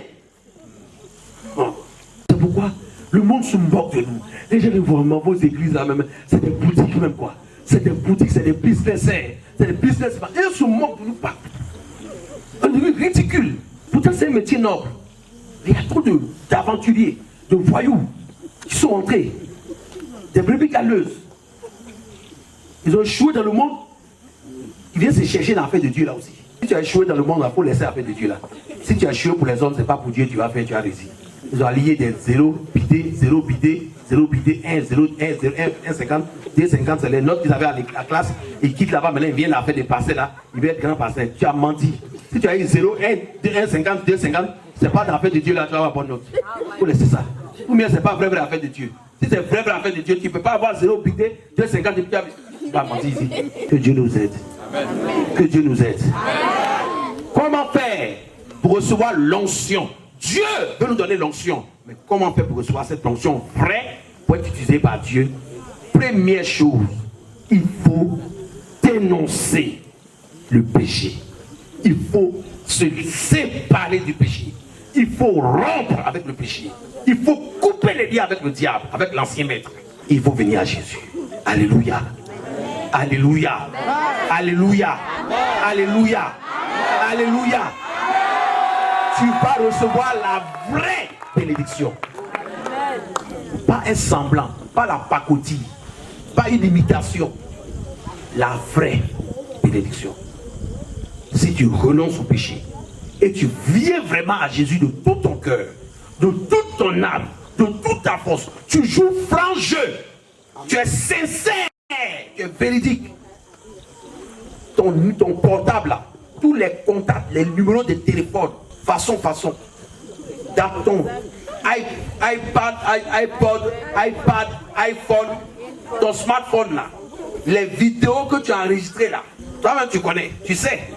Bon. C'est pourquoi le monde se moque de nous. Les gens vraiment, vos églises là même, c'est des boutiques même quoi. C'est des boutiques, c'est des businessers. C'est des businessmen. Ils se moquent de nous pas. Un truc ridicule. Pourtant c'est un métier noble. Il y a trop d'aventuriers, de voyous qui sont entrés. Des brebis galeuses. Ils ont échoué dans le monde. Ils viennent se chercher dans l'affaire de Dieu là aussi. Si tu as échoué dans le monde, il faut laisser l'affaire de Dieu là. Si tu as échoué pour les hommes, c'est pas pour Dieu, tu vas faire, tu as réussi. Ils ont allié des 0 bidé, 0 bidé, 0 bidé, 1, 0, 1, 0, 1, 1, 50, 2, 50, c'est les notes qu'ils avaient à la classe. Ils quittent là-bas, maintenant ils viennent à faire des passés là. Ils veulent être grand passé. Tu as menti. Si tu as eu 0, 1, 2, 1, 50, 2, 50, c'est pas dans l'affaire de Dieu là, tu vas avoir bonne note. Il faut laisser ça. Ou bien c'est pas vrai affaire de Dieu. Si c'est vrai affaire de Dieu, tu ne peux pas avoir 0 bidé, 2, 50, tu vas mentir ici. Que Dieu nous aide. Amen. Que Dieu nous aide. Amen. Comment faire pour recevoir l'onction? Dieu veut nous donner l'onction. Mais comment faire pour recevoir cette onction vraie pour être utilisée par Dieu? Première chose, il faut dénoncer le péché. Il faut se séparer du péché. Il faut rompre avec le péché. Il faut couper les liens avec le diable, avec l'ancien maître. Il faut venir à Jésus. Alléluia. Alléluia. Alléluia. Alléluia. Alléluia. Tu vas recevoir la vraie bénédiction. Pas un semblant, pas la pacotille, pas une imitation. La vraie bénédiction. Si tu renonces au péché et tu viens vraiment à Jésus de tout ton cœur, de toute ton âme, de toute ta force, tu joues franc jeu, tu es sincère, tu es véridique, ton portable là, tous les contacts, les numéros de téléphone, façon, dans ton iPad, iPhone, ton smartphone là, les vidéos que tu as enregistrées là, toi-même tu connais, tu sais.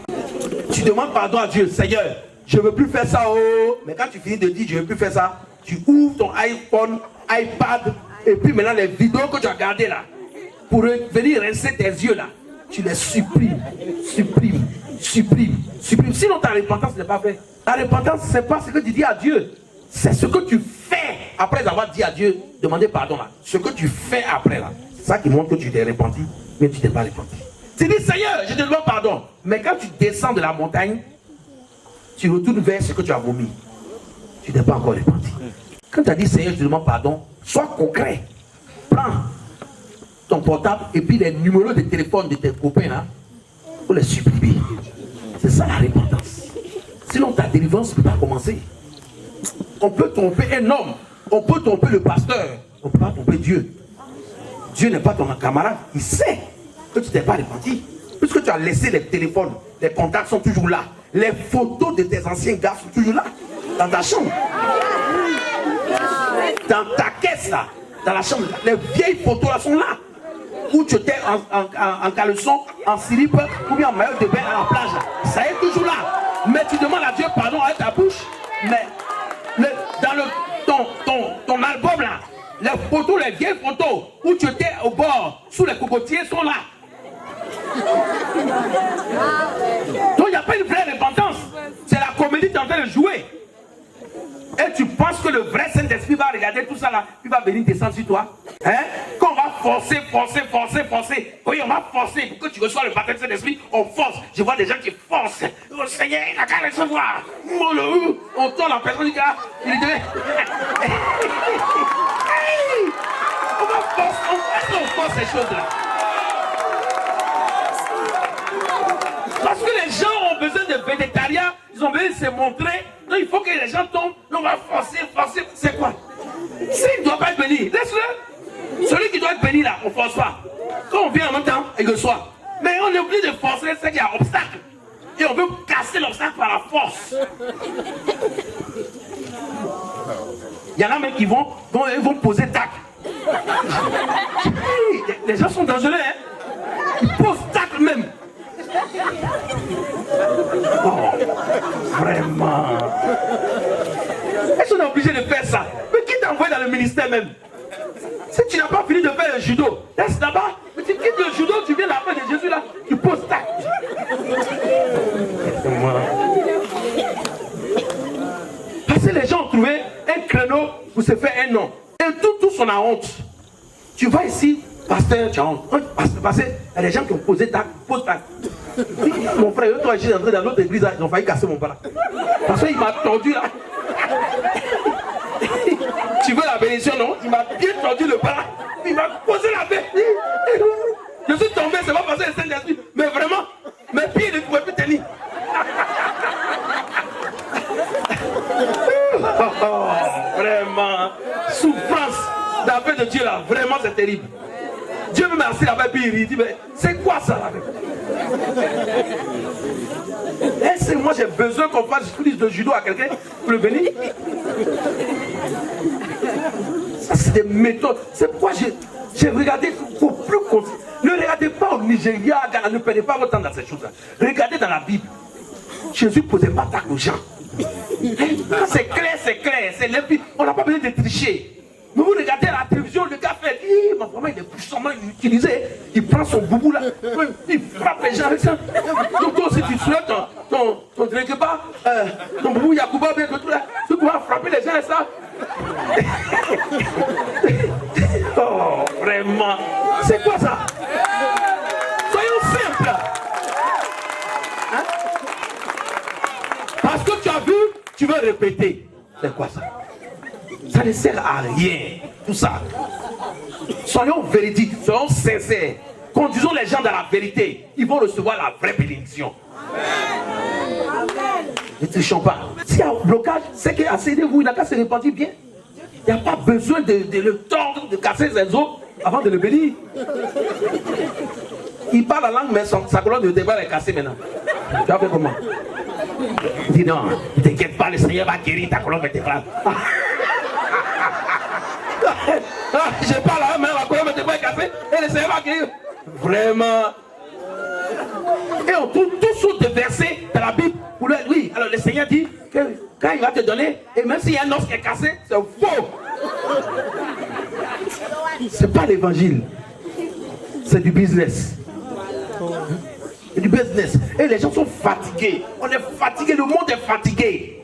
Tu demandes pardon à Dieu, Seigneur, je ne veux plus faire ça, oh. Mais quand tu finis de dire je ne veux plus faire ça, tu ouvres ton iPhone, iPad, et puis maintenant les vidéos que tu as gardées là, pour venir rincer tes yeux là, tu les supprimes. Sinon ta repentance n'est pas vraie. Ta repentance, ce n'est pas ce que tu dis à Dieu. C'est ce que tu fais après avoir dit à Dieu, demander pardon là. Ce que tu fais après là. C'est ça qui montre que tu t'es repenti, mais tu ne t'es pas repenti. Tu dis Seigneur, je te demande pardon. Mais quand tu descends de la montagne, tu retournes vers ce que tu as vomi. Tu n'es pas encore repenti. Quand tu as dit Seigneur, je te demande pardon, sois concret. Prends ton portable et puis les numéros de téléphone de tes copains là, pour les supprimer. C'est ça la repentance. Sinon ta délivrance ne peut pas commencer. On peut tromper un homme, on peut tromper le pasteur, on ne peut pas tromper Dieu. Dieu n'est pas ton camarade, il sait que tu ne t'es pas repenti. Puisque tu as laissé les téléphones, les contacts sont toujours là. Les photos de tes anciens gars sont toujours là, dans ta chambre. Dans ta caisse là, dans la chambre, les vieilles photos là sont là. Où tu étais en caleçon, en slip, ou bien en maillot de bain à la plage là. Ça est toujours là. Mais tu demandes à Dieu pardon avec ta bouche. Mais dans ton album là, les photos, les vieilles photos où tu étais au bord, sous les cocotiers sont là. Donc il n'y a pas une vraie repentance. C'est la comédie que tu es en train de jouer. Et tu penses que le vrai Saint-Esprit va regarder tout ça là, il va venir descendre sur toi. Hein? Quand on va forcer. Oui, on va forcer pour que tu reçois le baptême du Saint-Esprit, on force. Je vois des gens qui forcent. Oh Seigneur, il n'a qu'à recevoir. On tourne la personne du gars. Il dit, on va forcer, on force ces choses-là. Parce que les gens ont besoin de végétariens, ils ont besoin de se montrer. Donc il faut que les gens tombent, on va forcer. C'est quoi? S'il ne doit pas être béni, laisse-le. Celui qui doit être béni là, on ne force pas. Quand on vient en même temps, il reçoit. Mais on est obligé de forcer, c'est qu'il y a un obstacle. Et on veut casser l'obstacle par la force. Il y en a même qui vont poser tac. Les gens sont dangereux, hein. Ils posent tac même. Oh, vraiment. Est-ce qu'on est obligé de faire ça? Mais qui t'a envoyé dans le ministère même? Si tu n'as pas fini de faire le judo, reste là-bas. Mais tu quittes le judo, tu viens à la fin de Jésus là, tu poses tac. Parce que les gens ont trouvé un créneau pour se faire un nom. Et tout sont à honte. Tu vas ici, pasteur, tu as honte. Parce qu'il y a des gens qui ont posé tac, pose tac. Mon frère, toi, je suis entré dans l'autre église, ils ont failli casser mon bras. Parce qu'il m'a tordu là. Tu veux la bénédiction, non? Il m'a bien tordu le bras. Il m'a posé la main. Je suis tombé, c'est pas parce que le Saint-Esprit. Mais vraiment, mes pieds ne pouvaient plus tenir. Vraiment. Souffrance d'appel de Dieu là, vraiment c'est terrible. Dieu me merci là-bas, puis il dit, mais c'est quoi ça là? Moi j'ai besoin qu'on fasse plus de judo à quelqu'un pour le bénir. Ça c'est des méthodes. C'est pourquoi j'ai regardé, il faut plus continuer. Ne regardez pas au Nigeria, ne perdez pas votre temps dans ces choses-là. Regardez dans la Bible. Jésus ne posait pas tac aux gens. C'est clair, c'est limpide. On n'a pas besoin de tricher. Mais vous regardez la télévision, le gars fait, vraiment il est puissamment utilisé. Il prend son boubou là, il frappe les gens avec ça. Donc toi aussi tu soulèves ton pas, ton boubou Yacouba, bien que tout là, tu pourras frapper les gens avec ça. Oh, vraiment. C'est quoi ça? Soyons simples. Hein? Parce que tu as vu, tu veux répéter. C'est quoi ça? Ça ne sert à rien, tout ça. Soyons véridiques, soyons sincères. Conduisons les gens dans la vérité. Ils vont recevoir la vraie bénédiction. Ne trichons pas. S'il y a un blocage, c'est qu'asseyez-vous, il n'a qu'à se repentir bien. Il n'y a pas besoin de le tordre, de casser ses os avant de le bénir. Il parle la langue, mais sa colonne de débat est cassée maintenant. Tu as fait comment? Il dit non, ne t'inquiète pas, le Seigneur va guérir ta colonne vertébrale. Je parle là, mais la colonne vertébrale est cassée et le Seigneur va guérir. Vraiment. Et on trouve toutes sortes de versets dans la Bible. Oui, alors le Seigneur dit que quand il va te donner, et même s'il y a un os qui est cassé, c'est faux. C'est pas l'évangile. C'est du business. C'est du business. Et les gens sont fatigués. On est fatigués, le monde est fatigué.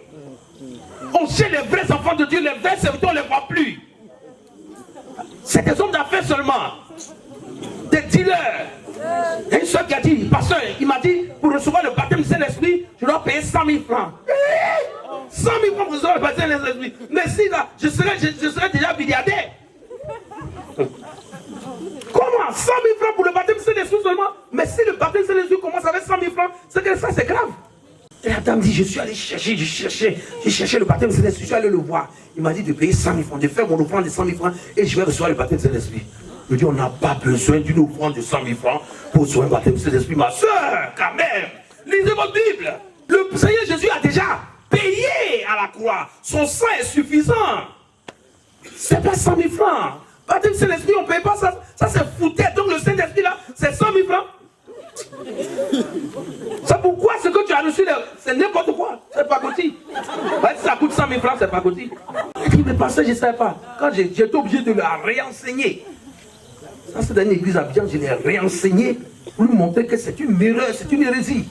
On cherche les vrais enfants de Dieu, les vrais serviteurs, on ne les voit plus. C'est des hommes d'affaires seulement. Des dealers. Il y a une soeur qui a dit, pasteur, il m'a dit, pour recevoir le baptême du Saint-Esprit, je dois payer 100 000 francs. 100 000 francs pour recevoir le baptême du Saint-Esprit. Mais si là, je serais déjà milliardaire. Comment 100 000 francs pour le baptême du Saint-Esprit seulement? Mais si le baptême du Saint-Esprit commence avec 100 000 francs, c'est que ça c'est grave. Et la dame dit, je suis allé chercher, j'ai cherché le baptême du Saint-Esprit, je suis allé le voir. Il m'a dit de payer 100 000 francs, de faire mon offrande de 100 000 francs et je vais recevoir le baptême du Saint-Esprit. Je dis, on n'a pas besoin d'une offrande de 100 000 francs pour recevoir le baptême du Saint-Esprit. Ma soeur, quand même, lisez votre Bible. Le Seigneur Jésus a déjà payé à la croix. Son sang est suffisant. C'est pas 100 000 francs. Baptême du Saint-Esprit, on ne paye pas ça. Ça, c'est foutu. Donc le Saint-Esprit, là, c'est 100 000 francs. C'est pourquoi ce que tu as reçu, c'est n'importe quoi. C'est pas côté. Si ça coûte 100 000 francs, c'est pas côté. Il dit, mais pasteur, je ne savais pas. Quand j'étais obligé de le réenseigner. Ça, c'est dans une église à Abidjan, je l'ai réenseigné pour lui montrer que c'est une erreur, c'est une hérésie.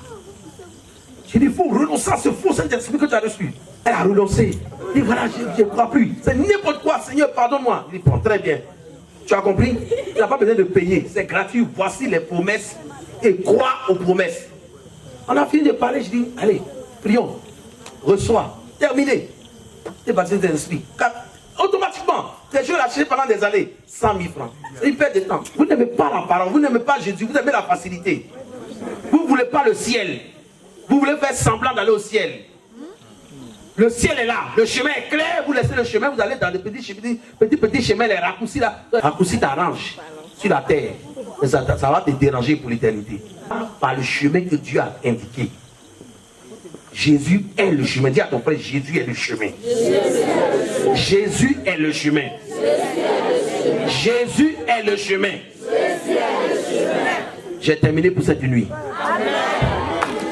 J'ai dit, il faut renoncer à ce faux Saint-Esprit que tu as reçu. Elle a renoncé. Elle dit, voilà, je ne crois plus. C'est n'importe quoi, Seigneur, pardonne-moi. Il dit, bon, très bien. Tu as compris? Tu n'as pas besoin de payer. C'est gratuit. Voici les promesses. Et crois aux promesses. On a fini de parler. Je dis, allez, prions. Reçois. Terminé. T'es baptisé de l'esprit. Automatiquement, les gens l'achètent pendant des années. 100 000 francs. Il perd de temps. Vous n'aimez pas la parole. Vous n'aimez pas Jésus. Vous aimez la facilité. Vous ne voulez pas le ciel. Vous voulez faire semblant d'aller au ciel. Le ciel est là. Le chemin est clair. Vous laissez le chemin. Vous allez dans les petits chemins. Les raccourcis là. Les raccourcis t'arrangent sur la terre. Mais ça va te déranger pour l'éternité. Par le chemin que Dieu a indiqué. Jésus est le chemin. Dis à ton frère, Jésus est le chemin. Jésus est le chemin. Jésus est le chemin. J'ai terminé pour cette nuit.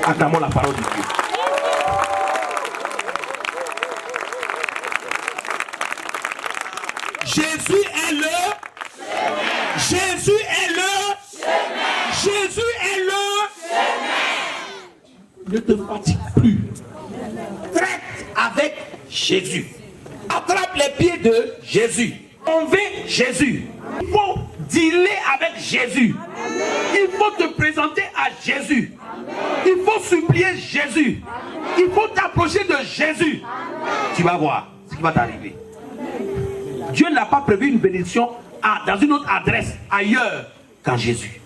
Acclamons la parole de Dieu. Jésus est le chemin. Jésus est le chemin. Jésus est le chemin. Ne te fatigue plus. Traite avec Jésus. Attrape les pieds de Jésus. Convainc Jésus. Il faut dealer avec Jésus. Il faut te présenter à Jésus. Il faut supplier Jésus. Il faut t'approcher de Jésus. Tu vas voir ce qui va t'arriver. Dieu n'a pas prévu une bénédiction dans une autre adresse ailleurs qu'en Jésus.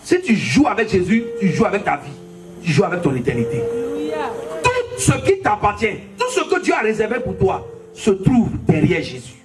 Si tu joues avec Jésus, tu joues avec ta vie. Tu joues avec ton éternité. Tout ce qui t'appartient, tout ce que Dieu a réservé pour toi, se trouve derrière Jésus.